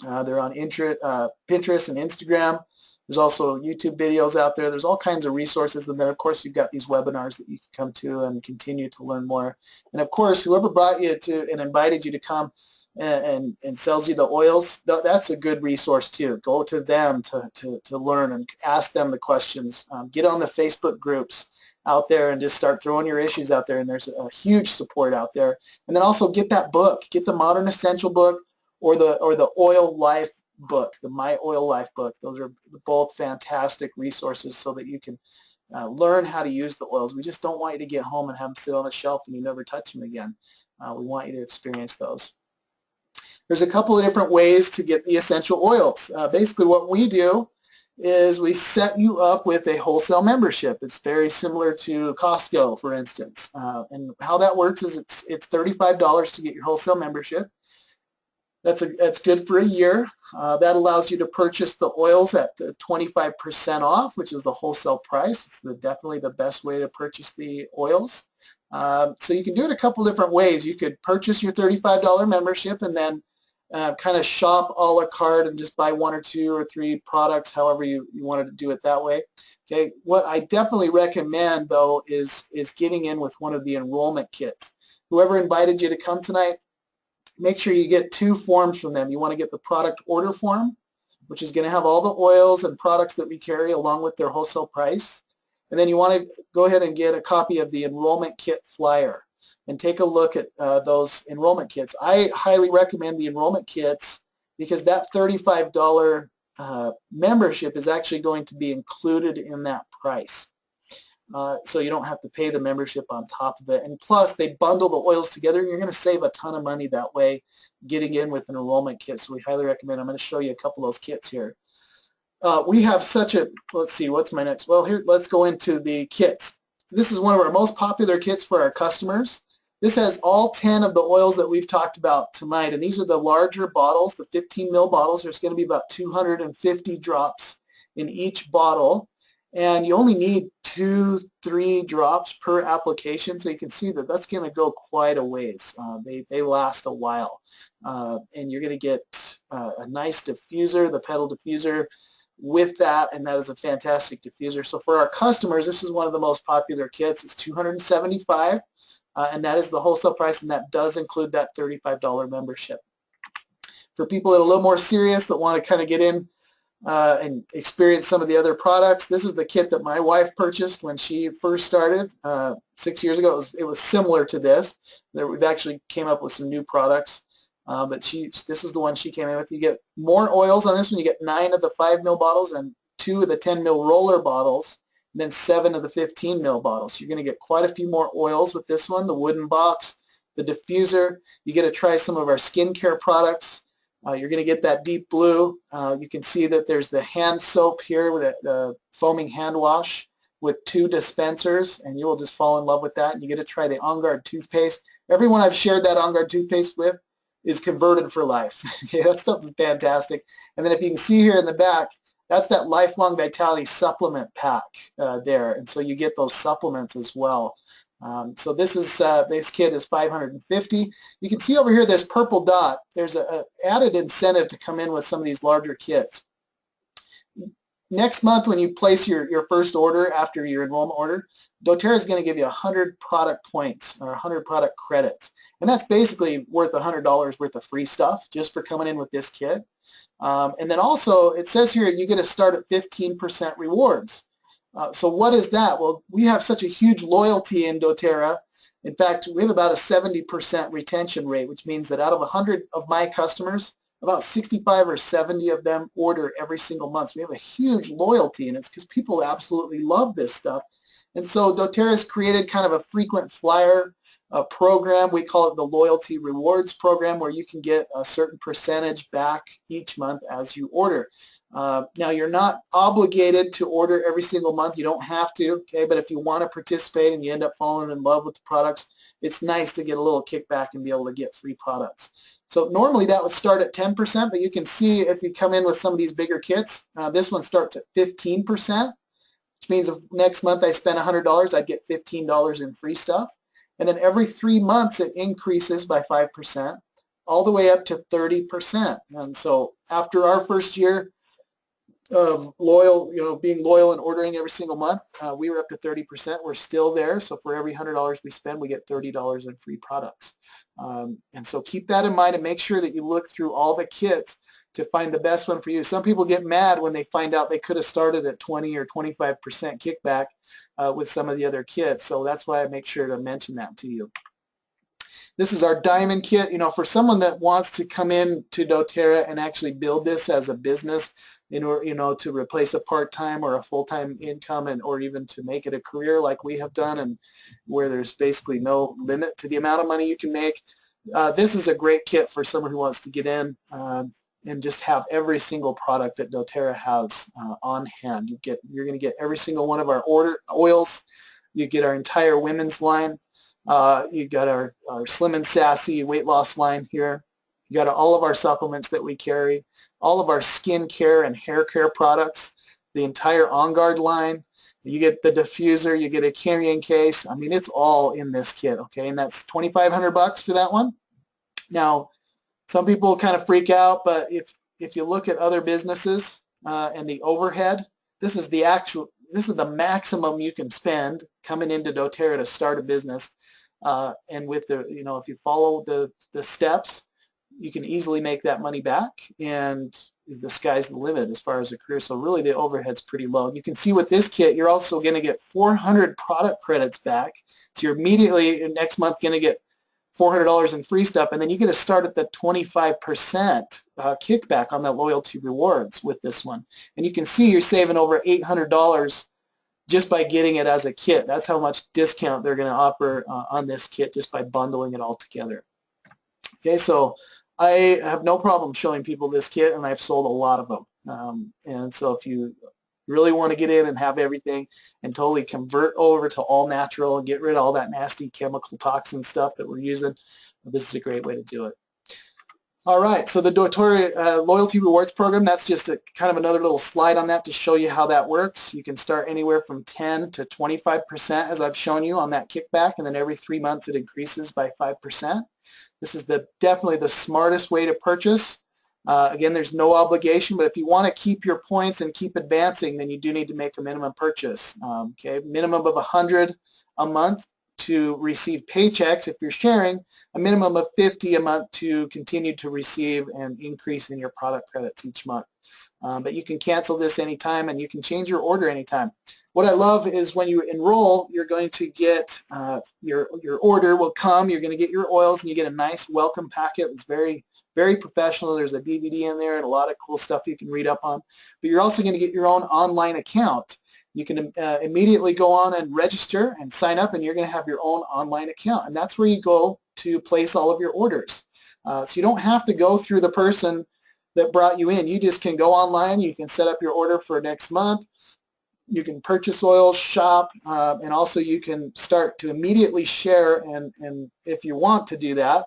They're on Pinterest and Instagram. There's also YouTube videos out there. There's all kinds of resources. And then, of course, you've got these webinars that you can come to and continue to learn more. And, of course, whoever brought you to and invited you to come and sells you the oils, that's a good resource too. Go to them to learn and ask them the questions. Get on the Facebook groups out there and just start throwing your issues out there, and there's a huge support out there. And then also get that book, get the Modern Essential book or the Oil Life book, the My Oil Life book. Those are both fantastic resources so that you can learn how to use the oils. We just don't want you to get home and have them sit on a shelf and you never touch them again. We want you to experience those. There's a couple of different ways to get the essential oils. Basically what we do is we set you up with a wholesale membership. It's very similar to Costco, for instance. And how that works is it's $35 to get your wholesale membership. That's good for a year. That allows you to purchase the oils at the 25% off, which is the wholesale price. It's definitely the best way to purchase the oils. So you can do it a couple different ways. You could purchase your $35 membership and then kind of shop a la carte and just buy 1 or 2 or 3 products, however you wanted to do it that way. Okay, what I definitely recommend though is getting in with one of the enrollment kits. Whoever invited you to come tonight, make sure you get 2 forms from them. You want to get the product order form, which is going to have all the oils and products that we carry along with their wholesale price. And then you want to go ahead and get a copy of the enrollment kit flyer and take a look at those enrollment kits. I highly recommend the enrollment kits because that $35 membership is actually going to be included in that price. So you don't have to pay the membership on top of it. And plus, they bundle the oils together, and you're going to save a ton of money that way getting in with an enrollment kit. So we highly recommend. I'm going to show you a couple of those kits here. We have such a, let's see, what's my next? Well, here, let's go into the kits. This is one of our most popular kits for our customers. This has all 10 of the oils that we've talked about tonight, and these are the larger bottles, the 15 ml bottles. There's going to be about 250 drops in each bottle, and you only need 2-3 drops per application, so you can see that that's going to go quite a ways. They last a while, and you're going to get a nice diffuser, the pedal diffuser, with that, and that is a fantastic diffuser. So for our customers, this is one of the most popular kits. It's $275, and that is the wholesale price, and that does include that $35 membership. For people that are a little more serious that want to kind of get in and experience some of the other products, this is the kit that my wife purchased when she first started 6 years ago. It was similar to this. We've actually came up with some new products. But this is the one she came in with. You get more oils on this one. You get 9 of the 5 ml bottles and 2 of the 10 ml roller bottles, and then 7 of the 15 ml bottles. So you're going to get quite a few more oils with this one, the wooden box, the diffuser. You get to try some of our skincare products. You're going to get that deep blue. You can see that there's the hand soap here with the foaming hand wash with 2 dispensers, and you will just fall in love with that. And you get to try the On Guard toothpaste. Everyone I've shared that On Guard toothpaste with is converted for life. Okay, that stuff is fantastic. And then if you can see here in the back, that's that Lifelong Vitality supplement pack there, and so you get those supplements as well. So this kit is $550. You can see over here this purple dot. There's an added incentive to come in with some of these larger kits. Next month, when you place your first order after your enrollment order, doTERRA is going to give you 100 product points or 100 product credits. And that's basically worth $100 worth of free stuff just for coming in with this kit. And then also, it says here you get to start at 15% rewards. So what is that? Well, we have such a huge loyalty in doTERRA. In fact, we have about a 70% retention rate, which means that out of 100 of my customers, about 65 or 70 of them order every single month. So we have a huge loyalty, and it's because people absolutely love this stuff. And so doTERRA has created kind of a frequent flyer program. We call it the Loyalty Rewards Program, where you can get a certain percentage back each month as you order. Now, you're not obligated to order every single month. You don't have to, okay? But if you want to participate and you end up falling in love with the products, it's nice to get a little kickback and be able to get free products. So normally that would start at 10%, but you can see if you come in with some of these bigger kits, this one starts at 15%, which means if next month I spend $100, I'd get $15 in free stuff. And then every 3 months it increases by 5%, all the way up to 30%. And so after our first year, loyal, being loyal and ordering every single month. We were up to 30%. We're still there. So for every $100 we spend, we get $30 in free products. And so keep that in mind and make sure that you look through all the kits to find the best one for you. Some people get mad when they find out they could have started at 20 or 25% kickback with some of the other kits. So that's why I make sure to mention that to you. This is our diamond kit. For someone that wants to come in to doTERRA and actually build this as a business in order, to replace a part-time or a full-time income, or even to make it a career like we have done, and where there's basically no limit to the amount of money you can make. This is a great kit for someone who wants to get in and just have every single product that doTERRA has on hand. You're going to get every single one of our oils. You get our entire women's line. You got our Slim and Sassy weight loss line here. You got all of our supplements that we carry, all of our skin care and hair care products, the entire On Guard line. You get the diffuser, you get a carrying case. I mean, it's all in this kit, okay? And that's $2,500 for that one. Now, some people kind of freak out, but if you look at other businesses and the overhead, this is the maximum you can spend coming into doTERRA to start a business. And with the, if you follow the steps, you can easily make that money back, and the sky's the limit as far as a career. So really the overhead's pretty low. You can see with this kit, you're also going to get 400 product credits back. So you're immediately next month going to get $400 in free stuff, and then you get to start at the 25% kickback on that loyalty rewards with this one. And you can see you're saving over $800 just by getting it as a kit. That's how much discount they're going to offer on this kit just by bundling it all together. Okay, so I have no problem showing people this kit, and I've sold a lot of them. And so if you really want to get in and have everything and totally convert over to all natural and get rid of all that nasty chemical toxin stuff that we're using, this is a great way to do it. All right, so the doTERRA Loyalty Rewards Program, that's just kind of another little slide on that to show you how that works. You can start anywhere from 10 to 25%, as I've shown you, on that kickback, and then every 3 months it increases by 5%. This is definitely the smartest way to purchase. Again, there's no obligation, but if you want to keep your points and keep advancing, then you do need to make a minimum purchase. Okay, minimum of 100 a month to receive paychecks. If you're sharing, a minimum of 50 a month to continue to receive and increase in your product credits each month. But you can cancel this anytime, and you can change your order anytime. What I love is when you enroll, you're going to get your order will come. You're going to get your oils, and you get a nice welcome packet. It's very, very professional. There's a DVD in there and a lot of cool stuff you can read up on. But you're also going to get your own online account. You can immediately go on and register and sign up, and you're going to have your own online account. And that's where you go to place all of your orders. So you don't have to go through the person that brought you in. You just can go online. You can set up your order for next month. You can purchase oil, shop, and also you can start to immediately share, and if you want to do that,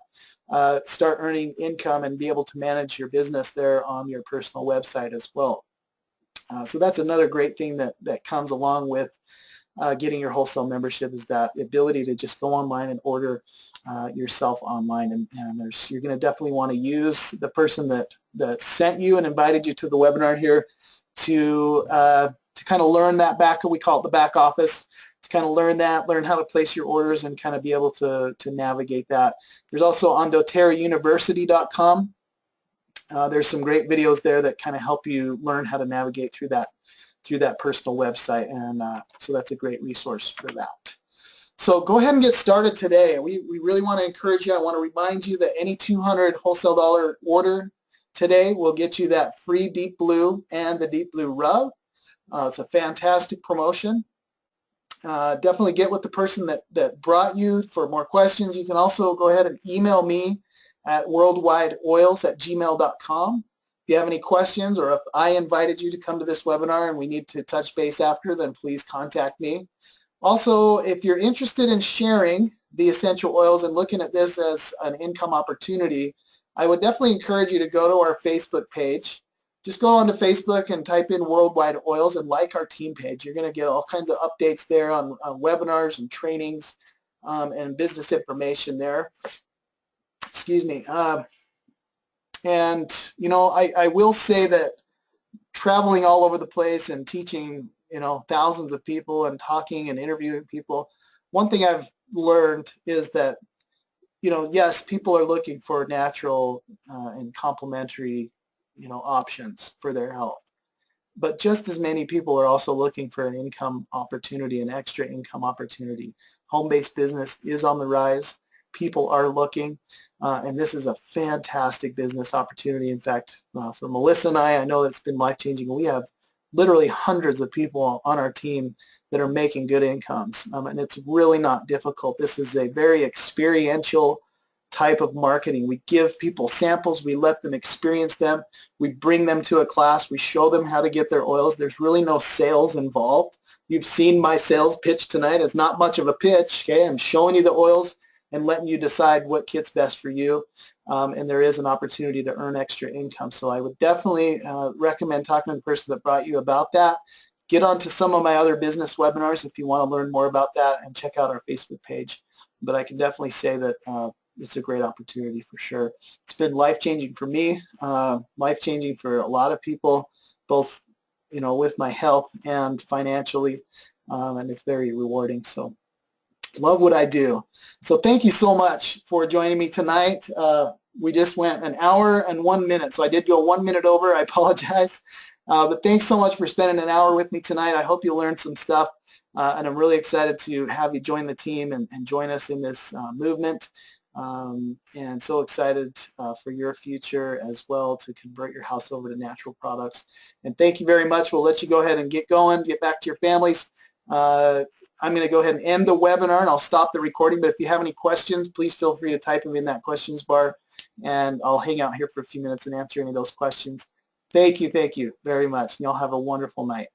start earning income and be able to manage your business there on your personal website as well. So that's another great thing that comes along with getting your wholesale membership, is that ability to just go online and order yourself online. And you're going to definitely want to use the person that sent you and invited you to the webinar here to kind of learn that we call it the back office, to kind of learn how to place your orders and kind of be able to navigate that. There's also on doTERRAuniversity.com. There's some great videos there that kind of help you learn how to navigate through that personal website, and so that's a great resource for that. So go ahead and get started today. We really want to encourage you. I want to remind you that any $200 wholesale dollar order today will get you that free Deep Blue and the Deep Blue Rub. It's a fantastic promotion. Definitely get with the person that brought you for more questions. You can also go ahead and email me at worldwideoils@gmail.com. If you have any questions, or if I invited you to come to this webinar and we need to touch base after, then please contact me. Also, if you're interested in sharing the essential oils and looking at this as an income opportunity, I would definitely encourage you to go to our Facebook page. Just go onto Facebook and type in Worldwide Oils and like our team page. You're going to get all kinds of updates there on webinars and trainings and business information there. Excuse me. And, I will say that traveling all over the place and teaching, thousands of people and talking and interviewing people, one thing I've learned is that, yes, people are looking for natural and complementary, options for their health. But just as many people are also looking for an income opportunity, an extra income opportunity. Home-based business is on the rise. People are looking, and this is a fantastic business opportunity. In fact, for Melissa and I know it's been life-changing. We have literally hundreds of people on our team that are making good incomes, and it's really not difficult. This is a very experiential type of marketing. We give people samples, we let them experience them, we bring them to a class, we show them how to get their oils. There's really no sales involved. You've seen my sales pitch tonight. It's not much of a pitch, okay? I'm showing you the oils and letting you decide what kit's best for you, and there is an opportunity to earn extra income. So I would definitely recommend talking to the person that brought you about that. Get onto some of my other business webinars if you want to learn more about that, and check out our Facebook page. But I can definitely say that it's a great opportunity for sure. It's been life-changing for me, life-changing for a lot of people, both with my health and financially, and it's very rewarding. So love what I do. So thank you so much for joining me tonight. We just went an hour and 1 minute, so I did go 1 minute over. I apologize. But thanks so much for spending an hour with me tonight. I hope you learned some stuff, and I'm really excited to have you join the team and join us in this movement. And so excited for your future as well to convert your house over to natural products. And thank you very much. We'll let you go ahead and get going, get back to your families. I'm going to go ahead and end the webinar, and I'll stop the recording. But if you have any questions, please feel free to type them in that questions bar, and I'll hang out here for a few minutes and answer any of those questions. Thank you very much. And y'all have a wonderful night.